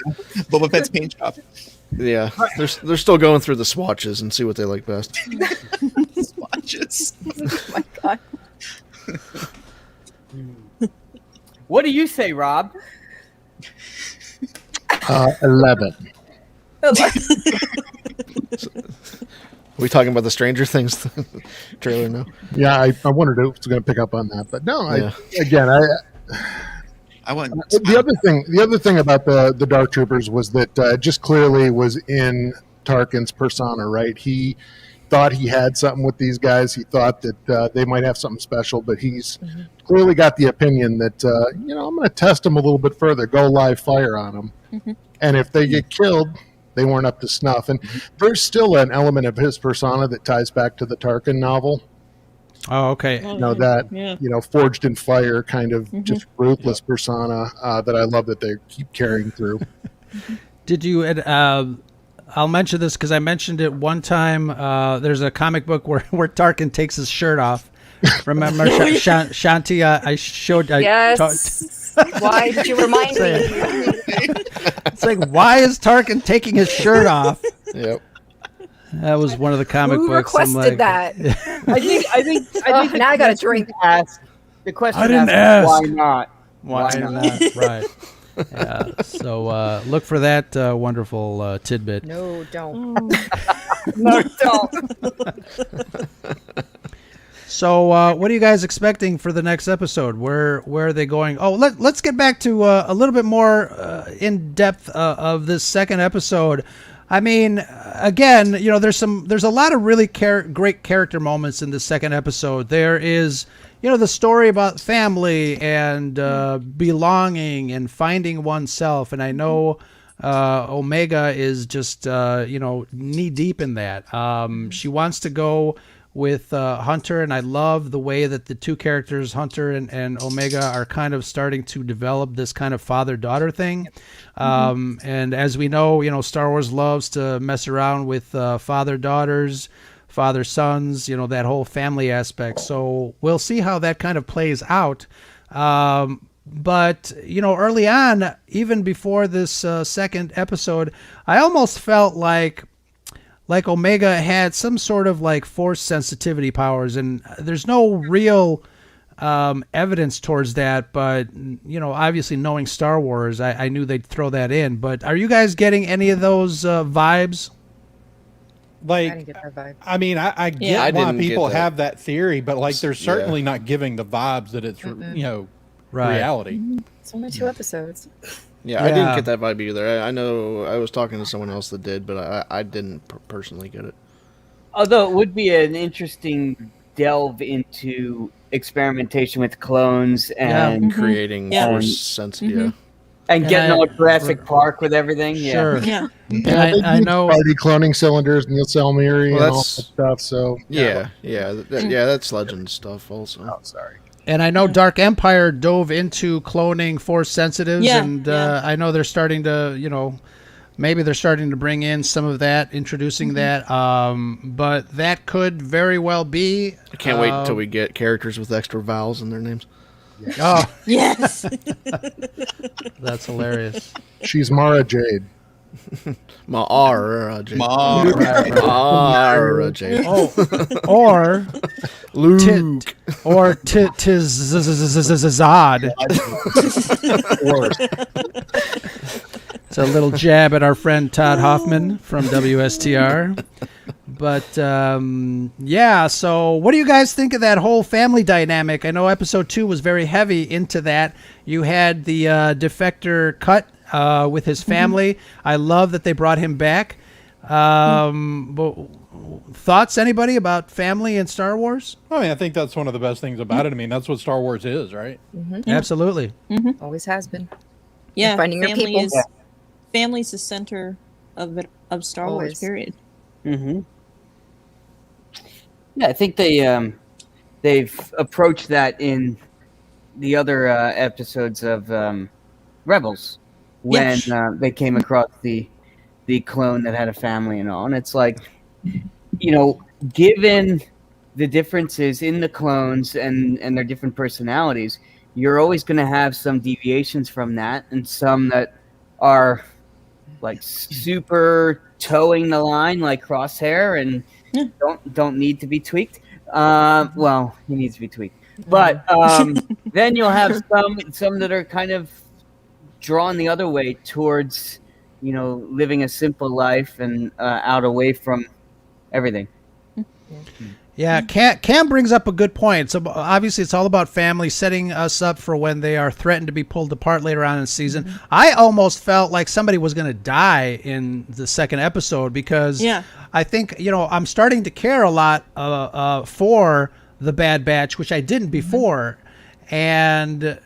Boba Fett's paint job. Yeah, they're still going through the swatches and see what they like best. Swatches. Oh my god. What do you say, Rob? 11. Are we talking about the Stranger Things trailer now? Yeah, I wondered if it was going to pick up on that, but no. Yeah. I want The other thing about the Dark Troopers was that just clearly was in Tarkin's persona, right? He thought he had something with these guys. He thought that they might have something special, but he's clearly got the opinion that, I'm going to test them a little bit further, go live fire on them. And if they get killed, they weren't up to snuff. And there's still an element of his persona that ties back to the Tarkin novel. Oh, okay. Forged in fire kind of just ruthless persona that I love that they keep carrying through. Did you? I'll mention this because I mentioned it one time. There's a comic book where Tarkin takes his shirt off. Remember, Shanti? I showed. Yes. Why did you remind me? It's like, why is Tarkin taking his shirt off? Yep. That was one of the comic Who books. requested that? I think Now I got to drink. The question I didn't asked, ask. why not? Why not? Right. Yeah. So look for that wonderful tidbit. No, don't. No, don't. So what are you guys expecting for the next episode? Where are they going? Oh, let's get back to a little bit more in depth of this second episode. I mean, again, there's a lot of really great character moments in the second episode. There is, the story about family and belonging and finding oneself. And I know Omega is just, knee deep in that. She wants to go with Hunter, and I love the way that the two characters, Hunter and Omega, are kind of starting to develop this kind of father-daughter thing. And as we know, Star Wars loves to mess around with father-daughters, father-sons, that whole family aspect. So we'll see how that kind of plays out. But, early on, even before this second episode, I almost felt like Omega had some sort of like force sensitivity powers, and there's no real evidence towards that. But, obviously knowing Star Wars, I knew they'd throw that in. But are you guys getting any of those vibes? I didn't get that vibe. I mean, I get why didn't people get that. have that theory, but like they're certainly not giving the vibes that it's, Right. reality. It's only 2 episodes. Yeah, I didn't get that vibe either. I know I was talking to someone else that did, but I didn't personally get it. Although it would be an interesting delve into experimentation with clones and Creating force sensitive. and getting all Jurassic Park with everything. Sure. Yeah. And I know. Party cloning cylinders, Neil Salmiri, and all that stuff. So That's legend stuff also. Oh, sorry. And I know Dark Empire dove into cloning force sensitives, Yeah, and I know they're starting to, maybe they're starting to bring in some of that, introducing that. But that could very well be. I can't wait until we get characters with extra vowels in their names. Oh, Yes. that's hilarious. She's Mara Jade. Mara Jade. Right. Mara Jade. Oh, or Luke. or Tizad. It's a little jab at our friend Todd Hoffman from WSTR. But, so what do you guys think of that whole family dynamic? I know episode 2 was very heavy into that. You had the defector cut with his family. I love that they brought him back. But thoughts, anybody, about family in Star Wars? I mean, I think that's one of the best things about it. I mean, that's what Star Wars is, right? Absolutely. Always has been. Yeah. Finding your family people. Family's the center of Star Wars, Always. period. Mm-hmm. Yeah, I think they've approached that in the other episodes of Rebels when they came across the clone that had a family and all, and it's like, given the differences in the clones and their different personalities, you're always going to have some deviations from that, and some that are like super towing the line like Crosshair and don't need to be tweaked. Well, he needs to be tweaked, but then you'll have some that are kind of drawn the other way towards living a simple life and out away from everything. Yeah, Cam brings up a good point. So obviously, it's all about family, setting us up for when they are threatened to be pulled apart later on in the season. Mm-hmm. I almost felt like somebody was going to die in the second episode because I think I'm starting to care a lot for the Bad Batch, which I didn't before, and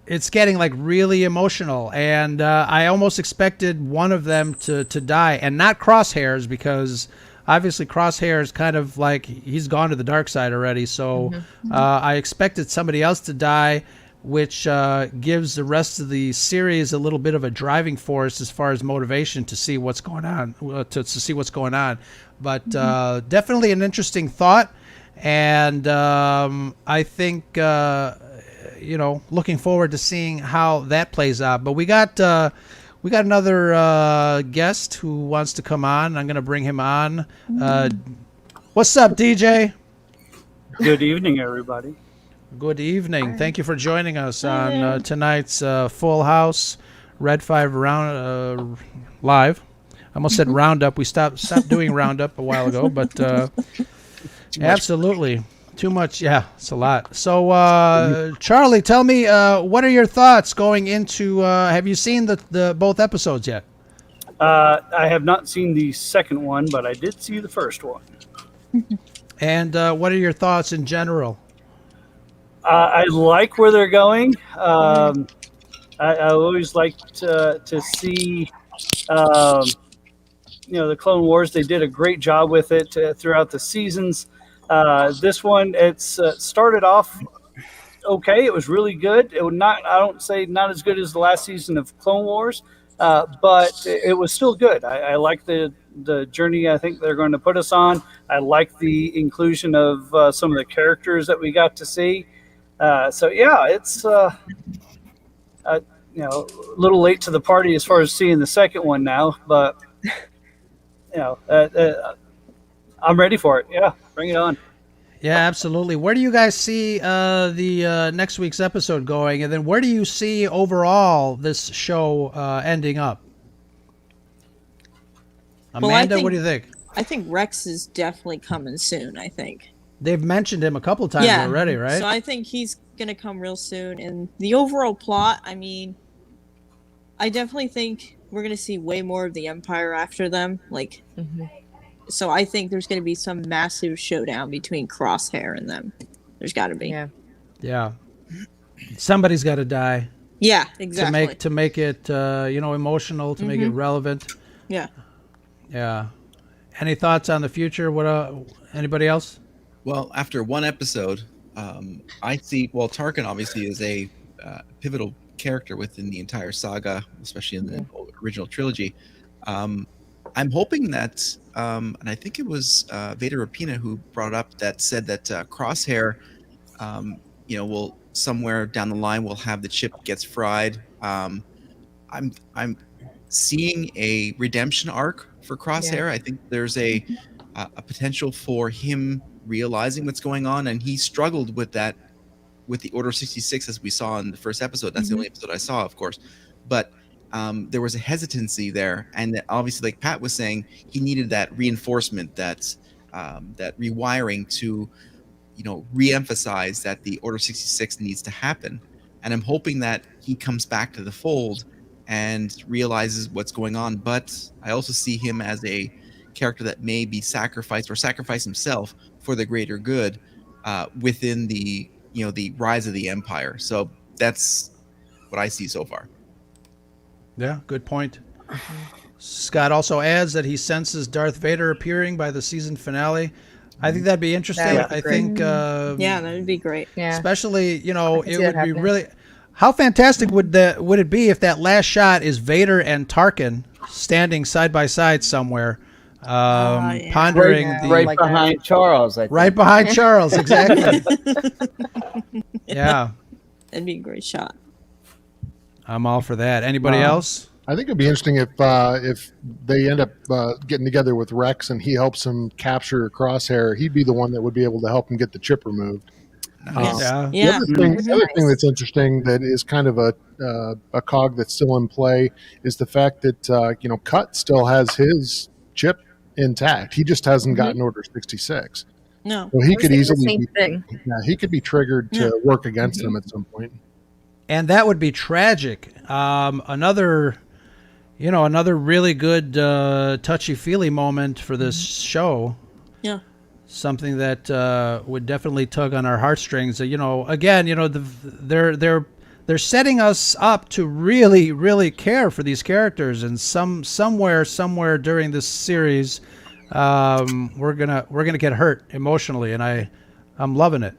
it's getting like really emotional. And I almost expected one of them to die, and not Crosshairs because. Obviously, Crosshair is kind of like he's gone to the dark side already. So I expected somebody else to die, which gives the rest of the series a little bit of a driving force as far as motivation to see what's going on. But definitely an interesting thought, and I think looking forward to seeing how that plays out. But we got another guest who wants to come on. I'm going to bring him on. What's up, DJ? Good evening, everybody. Good evening. Thank you for joining us on tonight's Full House Red5 Live. I almost said Roundup. We stopped doing Roundup a while ago, but absolutely. Too much, yeah, it's a lot. So, Charlie, tell me, what are your thoughts going into? Have you seen the both episodes yet? I have not seen the second one, but I did see the first one. And what are your thoughts in general? I like where they're going. I always like to see, the Clone Wars. They did a great job with it throughout the seasons. This one, it's started off okay. It was really good. It would not, I don't say not as good as the last season of Clone Wars, but it was still good. I like the journey I think they're going to put us on. I like the inclusion of some of the characters that we got to see. So yeah, it's a little late to the party as far as seeing the second one now, but I'm ready for it. Yeah, bring it on. Yeah, absolutely. Where do you guys see the next week's episode going? And then where do you see overall this show ending up? Amanda, what do you think? I think Rex is definitely coming soon, I think. They've mentioned him a couple times already, right? So I think he's going to come real soon. And the overall plot, I mean, I definitely think we're going to see way more of the Empire after them. So I think there's going to be some massive showdown between Crosshair and them. There's got to be. Yeah. Somebody's got to die. Yeah, exactly. To make it emotional, to make it relevant. Yeah. Yeah. Any thoughts on the future? Anybody else? Well, after one episode, I see. Well, Tarkin obviously is a pivotal character within the entire saga, especially in the original trilogy. I'm hoping that, and I think it was Vader Rapina who brought up that said that Crosshair, will somewhere down the line will have the chip gets fried. I'm seeing a redemption arc for Crosshair. Yeah. I think there's a potential for him realizing what's going on, and he struggled with that with the Order 66 as we saw in the first episode. That's the only episode I saw, of course, but. There was a hesitancy there, and obviously, like Pat was saying, he needed that reinforcement, that rewiring to, re-emphasize that the Order 66 needs to happen. And I'm hoping that he comes back to the fold and realizes what's going on. But I also see him as a character that may be sacrificed or sacrifice himself for the greater good within the the rise of the Empire. So that's what I see so far. Yeah, good point. Scott also adds that he senses Darth Vader appearing by the season finale. I think that'd be interesting. I think that'd be great. Yeah. Especially, it would be really. How fantastic would it be if that last shot is Vader and Tarkin standing side by side somewhere, pondering right behind Charles. I think. Right behind Charles, exactly. Yeah, that'd be a great shot. I'm all for that. Anybody else? I think it'd be interesting if they end up getting together with Rex and he helps him capture Crosshair. He'd be the one that would be able to help him get the chip removed. The other thing that's interesting that is kind of a cog that's still in play is the fact that Cut still has his chip intact. He just hasn't gotten Order 66. No. So he I was could thinking the easily same be, thing. he could be triggered to work against him at some point. And that would be tragic. Another really good touchy-feely moment for this show. Yeah. Something that would definitely tug on our heartstrings. They're setting us up to really, really care for these characters, and somewhere during this series, we're gonna get hurt emotionally, and I'm loving it.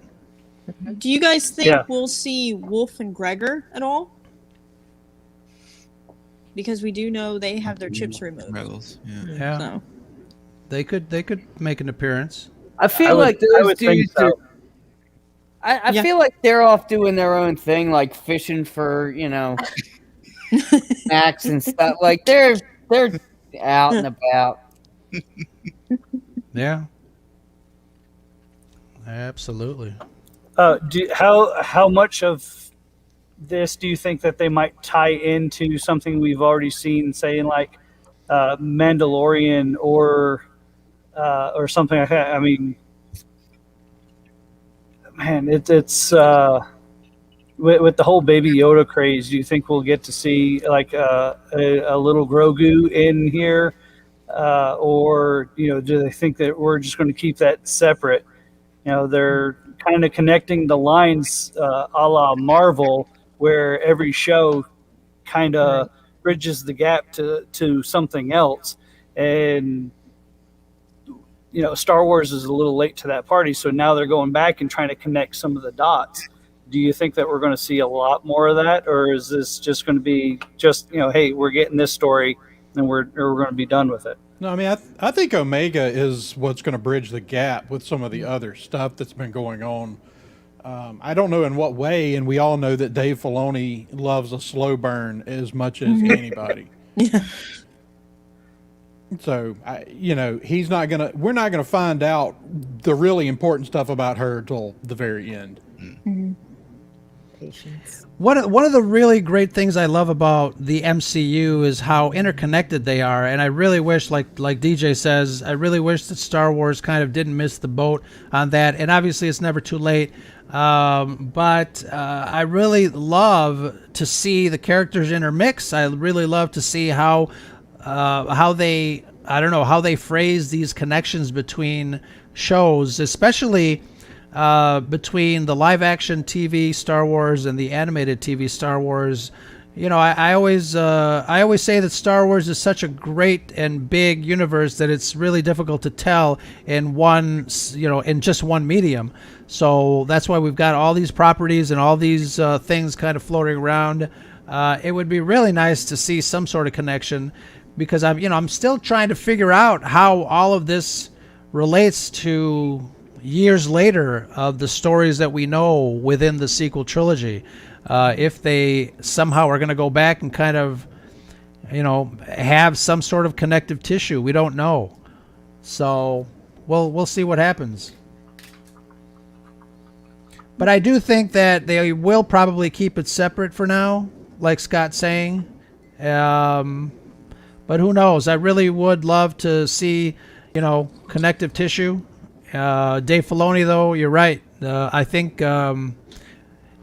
Do you guys think Yeah. we'll see Wolf and Gregor at all? Because we do know they have their chips removed. Rebels, yeah. Yeah, So they could make an appearance. I feel I would- like I those would think dudes. so. I Yeah. feel like they're off doing their own thing, like fishing for snacks and stuff. Like they're out and about. Yeah, absolutely. How much of this do you think that they might tie into something we've already seen, say in like Mandalorian or something like that? I mean, man, it's with the whole Baby Yoda craze. Do you think we'll get to see like a little Grogu in here, or do they think that we're just going to keep that separate? They're kind of connecting the lines a la Marvel, where every show kind of bridges the gap to something else. And Star Wars is a little late to that party, so now they're going back and trying to connect some of the dots. Do you think that we're going to see a lot more of that, or is this just going to be just hey, we're getting this story and we're going to be done with it? No, I mean, I think Omega is what's going to bridge the gap with some of the other stuff that's been going on. I don't know in what way, and we all know that Dave Filoni loves a slow burn as much as anybody. yeah. So, we're not gonna find out the really important stuff about her till the very end. Patience. One of the really great things I love about the MCU is how interconnected they are, and I really wish, like DJ says, I really wish that Star Wars kind of didn't miss the boat on that. And obviously, it's never too late. But I really love to see the characters intermix. I really love to see how they phrase these connections between shows, especially between the live action TV Star Wars and the animated TV Star Wars. I always say that Star Wars is such a great and big universe that it's really difficult to tell in just one medium. So that's why we've got all these properties and all these things kind of floating around. It would be really nice to see some sort of connection, because I'm still trying to figure out how all of this relates to years later of the stories that we know within the sequel trilogy. If they somehow are going to go back and kind of, have some sort of connective tissue, we don't know. So we'll see what happens. But I do think that they will probably keep it separate for now, like Scott's saying. But who knows? I really would love to see, connective tissue. Dave Filoni, though, you're right. I think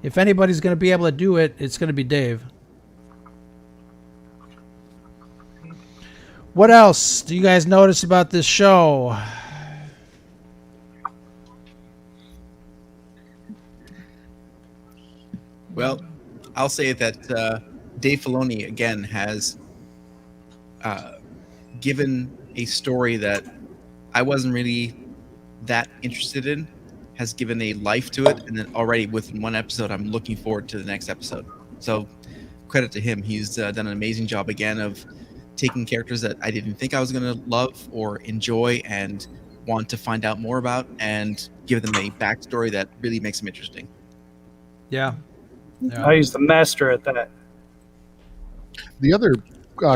if anybody's going to be able to do it, it's going to be Dave. What else do you guys notice about this show? Well, I'll say that Dave Filoni again has given a story that I wasn't really that interested in, has given a life to it, and then already within one episode, I'm looking forward to the next episode. So credit to him. He's done an amazing job again of taking characters that I didn't think I was going to love or enjoy and want to find out more about, and give them a backstory that really makes them interesting. Yeah. He's the master at that. The other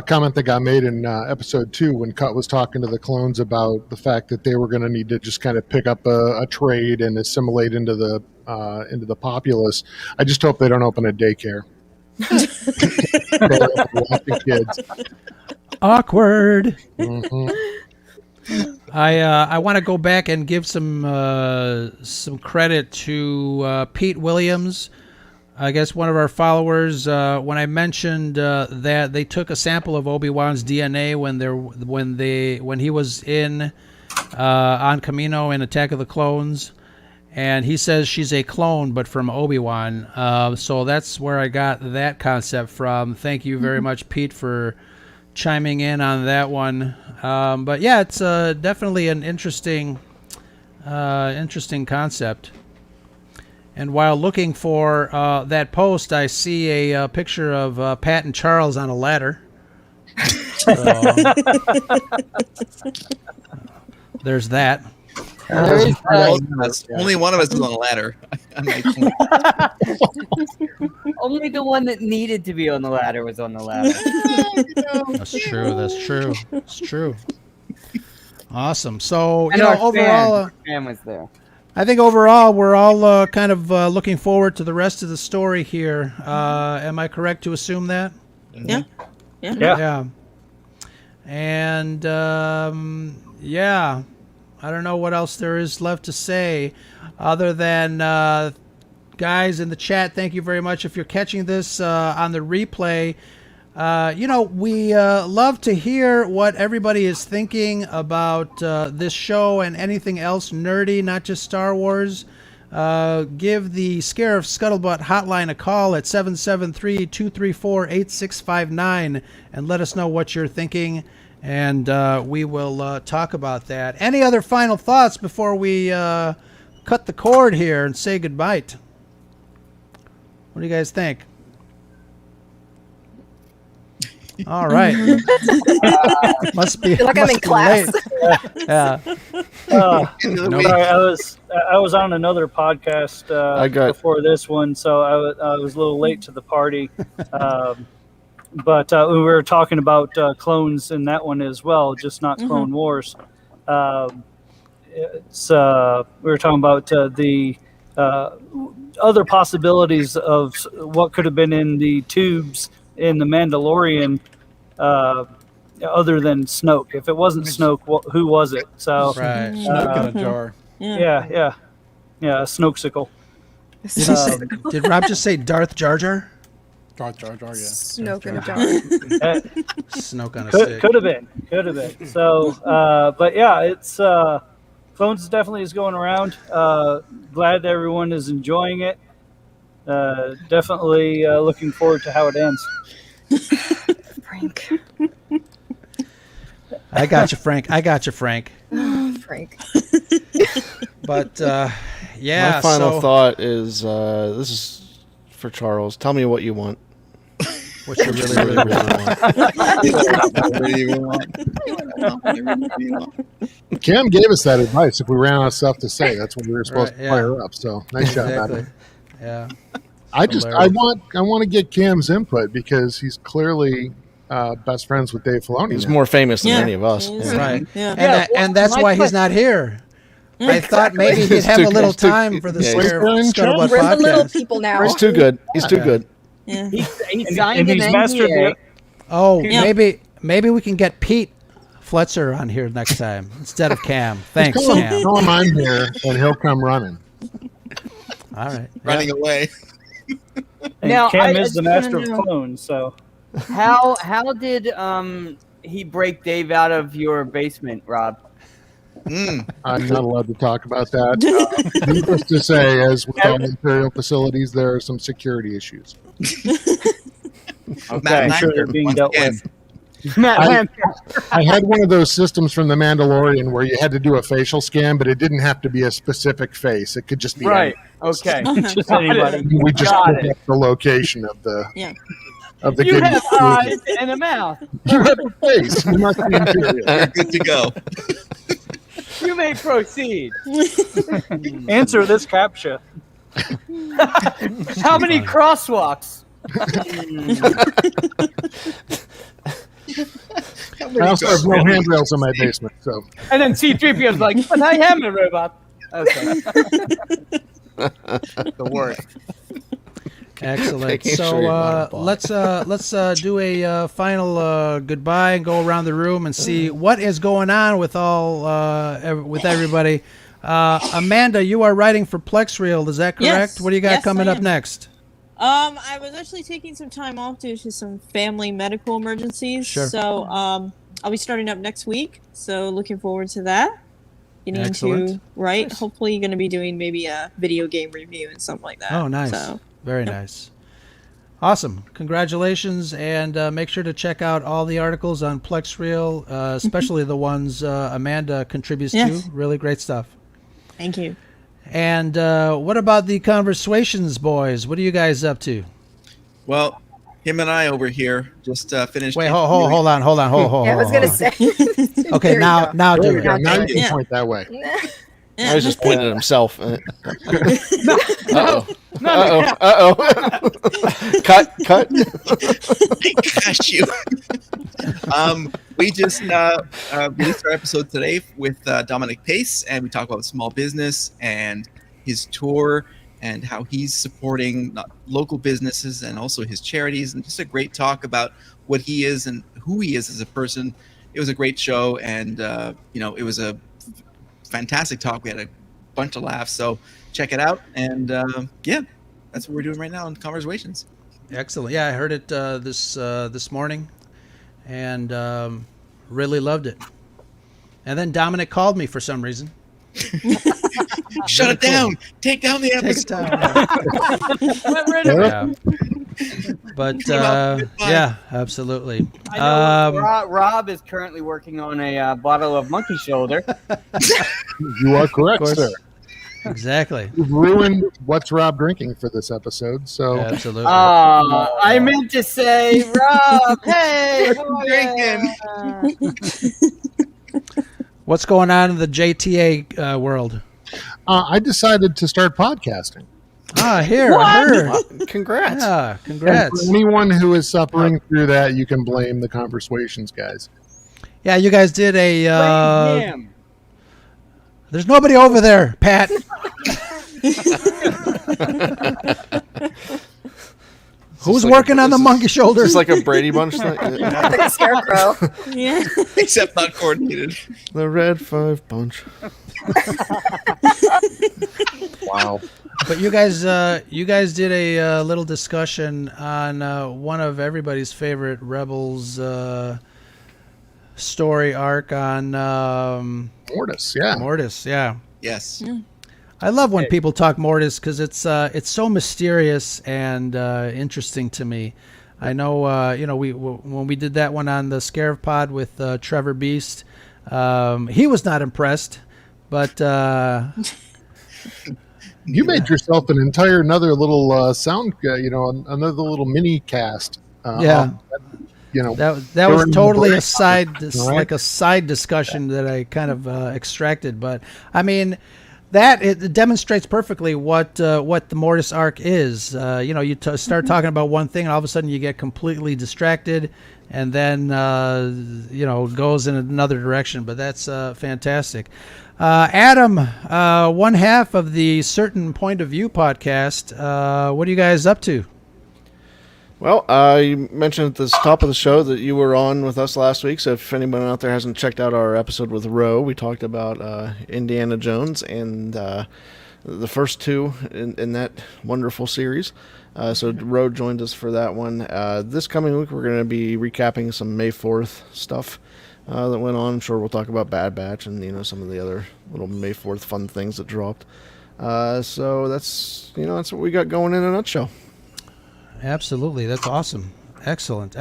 comment that got made in episode 2, when Cut was talking to the clones about the fact that they were going to need to just kind of pick up a trade and assimilate into the populace. I just hope they don't open a daycare. Kids. Awkward. Mm-hmm. I want to go back and give some credit to Pete Williams. I guess one of our followers, when I mentioned that they took a sample of Obi-Wan's DNA when he was in on Kamino in Attack of the Clones, and he says she's a clone, but from Obi-Wan. So that's where I got that concept from. Thank you very much, Pete, for chiming in on that one. But yeah, it's definitely an interesting concept. And while looking for that post, I see a picture of Pat and Charles on a ladder. So, there's that. Only one of us is on a ladder. Only the one that needed to be on the ladder was on the ladder. That's true. That's true. It's true. Awesome. So, And overall, fan was there. I think overall we're all kind of looking forward to the rest of the story here. Am I correct to assume that? Yeah. Yeah. And yeah, I don't know what else there is left to say other than guys in the chat, thank you very much. If you're catching this on the replay, we love to hear what everybody is thinking about this show and anything else nerdy, not just Star Wars. Give the Scare of Scuttlebutt hotline a call at 773-234-8659 and let us know what you're thinking, and we will talk about that. Any other final thoughts before we cut the cord here and say goodbye? What do you guys think? All right. Must be. I feel like I'm in class. Yeah. I was on another podcast before this one, so I was a little late to the party. But we were talking about clones in that one as well, just not Clone Wars. We were talking about the other possibilities of what could have been in the tubes in the Mandalorian, other than Snoke. If it wasn't Snoke, who was it? So, right. Snoke in a jar. Yeah, a Snokesicle. Did Rob just say Darth Jar Jar? Darth Jar Jar, yeah. Snoke in a jar. Snoke on a stick. Could have been. So, but yeah, it's Clones definitely is going around. Glad everyone is enjoying it. Definitely looking forward to how it ends. Frank. I got you, Frank. Frank. But yeah. My final thought is this is for Charles. Tell me what you want. What you really, really, really want. Cam gave us that advice. If we ran out of stuff to say, that's when we were supposed to fire up. So nice job, Adam. Yeah. I want to get Cam's input because he's clearly best friends with Dave Filoni. He's more famous than any of us. Right. Yeah. And that's why he's not here. I thought maybe he'd have a little time for the Scare Scuttlebutt We're the little podcast. people now. He's too good. He's too good. Yeah. He signed an mastered NDA. Oh, maybe we can get Pete Fletcher on here next time instead of Cam. Thanks, Cam. Tell him I'm here, and he'll come running. All right. Running away. And Now, Cam I is the just master wanna of know- clones, so How did he break Dave out of your basement, Rob? I'm not allowed to talk about that. Needless to say, as with all Imperial facilities, there are some security issues. Okay. Matt I'm sure they're Lanker, being once dealt again. with. I had one of those systems from The Mandalorian where you had to do a facial scan, but it didn't have to be a specific face. It could just be Right. Okay. Just anybody. We just Got put it. up the location of the Yeah. of the You good have eyes and a mouth. You have a face. You must be Imperial. You're good to go. You may proceed. Answer this captcha. How many crosswalks? I also have no handrails in my basement, so And then C-3PO's like, but I am a robot. Okay. The worst. Excellent. Making So sure you're not bought. let's do a final goodbye and go around the room and see what is going on with with everybody. Amanda, you are writing for PlexReel. Is that correct? Yes. What do you got Yes, coming I up am. next? I was actually taking some time off due to some family medical emergencies. Sure. So I'll be starting up next week. So looking forward to that. Getting Excellent. to write. Nice. Hopefully going to be doing maybe a video game review and something like that. Oh, nice. So, Very yep. nice. Awesome. Congratulations, and make sure to check out all the articles on PlexReel, especially the ones Amanda contributes Yes. to. Really great stuff. Thank you. And what about the Conversations boys? What are you guys up to? Well, him and I over here just finished. Wait, hold on. Yeah, I was gonna say. Okay, There you go. now There do we go. it. Now you can Yeah. point that way. I was just pointing at himself. No. Uh-oh. Cut. Gosh, you. We just released our episode today with Dominic Pace, and we talk about small business and his tour and how he's supporting local businesses and also his charities, and just a great talk about what he is and who he is as a person. It was a great show, and it was a fantastic talk. We had a bunch of laughs, so check it out. And that's what we're doing right now in Conversations. Excellent. Yeah, I heard it this morning, and really loved it. And then Dominic called me for some reason. Shut it down. Take down the Take it episode. down. Yeah. But yeah, absolutely. I know Rob is currently working on a bottle of monkey shoulder. You are correct, course. sir. Exactly. You've ruined what's Rob drinking for this episode. So Absolutely. I meant to say, Rob, hey, how are ya? What's going on in the JTA world? I decided to start podcasting. Here, I heard. Congrats. Yeah, And congrats. for anyone who is suffering through that, you can blame the Conversations guys. Yeah, you guys did Blame a. him. There's nobody over there, Pat. Who's like working on the monkey shoulder? Just like a Brady Bunch thing. Like a scarecrow. Yeah. Except not coordinated. The Red 5 Bunch. Wow. But you guys did a little discussion on one of everybody's favorite Rebels story arc on Mortis, yeah. Mortis. Yeah, Yes. I love when people talk Mortis because it's so mysterious and interesting to me. I know when we did that one on the Scarab Pod with Trevor Beast, he was not impressed, but. You made yourself an entire another little sound, another little mini cast. Yeah. That was during totally the a side, break, like a side discussion that I kind of extracted. But I mean, that it demonstrates perfectly what the Mortis arc is. You start talking about one thing, and all of a sudden you get completely distracted, and then goes in another direction. But that's fantastic. Adam, one half of the Certain Point of View podcast. What are you guys up to? Well, you mentioned at the top of the show that you were on with us last week, so if anyone out there hasn't checked out our episode with Ro, we talked about Indiana Jones and the first two in that wonderful series. So Ro joined us for that one. This coming week, we're going to be recapping some May 4th stuff that went on. I'm sure we'll talk about Bad Batch and some of the other little May 4th fun things that dropped. So that's what we got going in a nutshell. Absolutely. That's awesome. Excellent.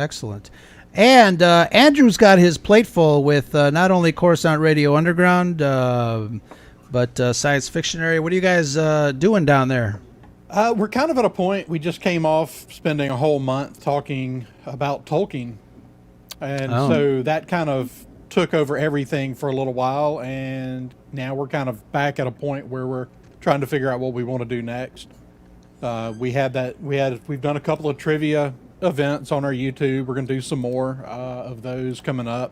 And Andrew's got his plate full with not only Coruscant Radio Underground, but Science Fictionary. What are you guys doing down there? We're kind of at a point. We just came off spending a whole month talking about Tolkien. And so that kind of took over everything for a little while. And now we're kind of back at a point where we're trying to figure out what we want to do next. We've done a couple of trivia events on our YouTube. We're going to do some more of those coming up.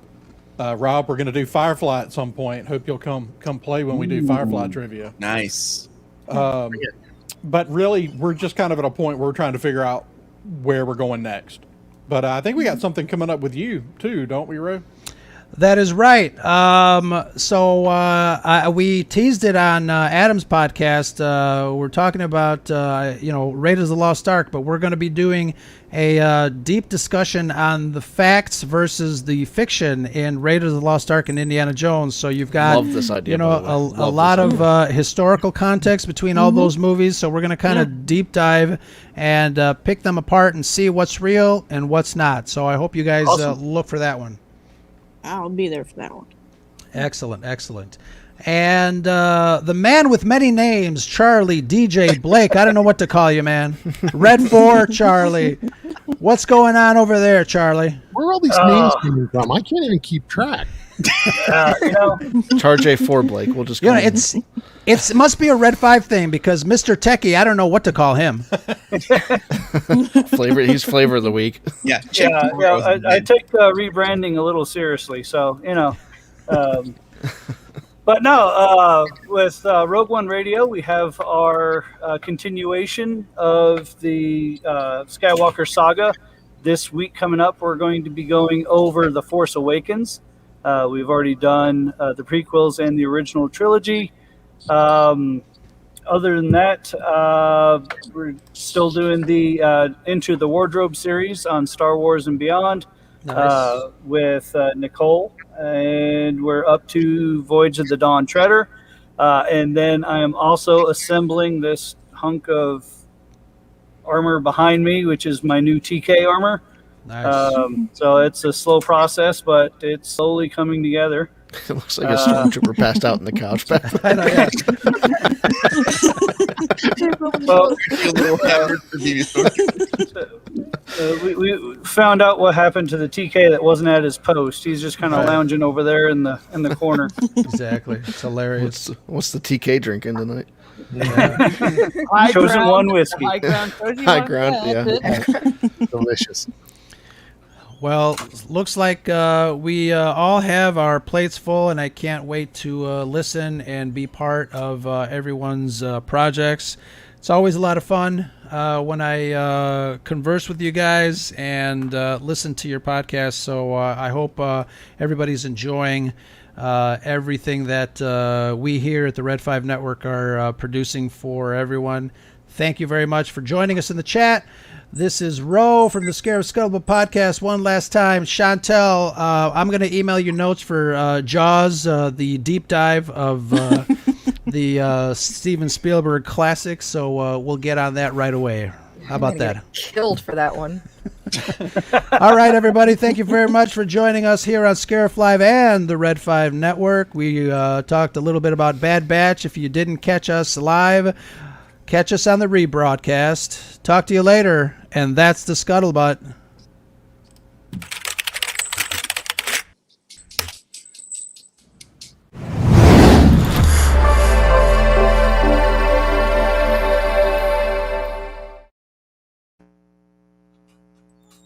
Rob, we're going to do Firefly at some point. Hope you'll come play when we do Firefly trivia. Nice. but really, we're just kind of at a point where we're trying to figure out where we're going next. But I think we got something coming up with you too, don't we, Ray? That is right. We teased it on Adam's podcast. We're talking about Raiders of the Lost Ark, but we're going to be doing a deep discussion on the facts versus the fiction in Raiders of the Lost Ark and Indiana Jones. So you've got Love this idea, a lot of historical context between all those movies. So we're going to kind of deep dive and pick them apart and see what's real and what's not. So I hope you guys look for that one. I'll be there for that one. Excellent, excellent. And the man with many names, Charlie, DJ, Blake, I don't know what to call you, man. Red 4, Charlie. What's going on over there, Charlie? Where are all these names coming from? I can't even keep track. Charge A4, Blake. We'll just. It must be a Red 5 thing because Mr. Techie, I don't know what to call him. He's flavor of the week. I take rebranding a little seriously, so but no, with Rogue One Radio, we have our continuation of the Skywalker saga. This week coming up, we're going to be going over The Force Awakens. We've already done the prequels and the original trilogy. Other than that, we're still doing the Into the Wardrobe series on Star Wars and Beyond. Nice. With Nicole, and we're up to Voyage of the Dawn Treader. And then I am also assembling this hunk of armor behind me, which is my new TK armor. Nice. So it's a slow process, but it's slowly coming together. It looks like a stormtrooper passed out on the couch back there. We found out what happened to the TK that wasn't at his post. He's just kind of lounging over there in the corner. Exactly. It's hilarious. What's the TK drinking tonight? Yeah. Chosen One whiskey. High ground, yeah. Delicious. Well, looks like we all have our plates full, and I can't wait to listen and be part of everyone's projects. It's always a lot of fun when I converse with you guys and listen to your podcast. So I hope everybody's enjoying everything that we here at the Red 5 Network are producing for everyone. Thank you very much for joining us in the chat. This is Ro from the Scarab Scuttlebutt podcast. One last time, Chantel, I'm going to email you notes for Jaws, the deep dive of the Steven Spielberg classic. So we'll get on that right away. How about that? Killed for that one. All right, everybody. Thank you very much for joining us here on Scarab Live and the Red 5 Network. We talked a little bit about Bad Batch. If you didn't catch us live, catch us on the rebroadcast. Talk to you later, and that's the Scuttlebutt.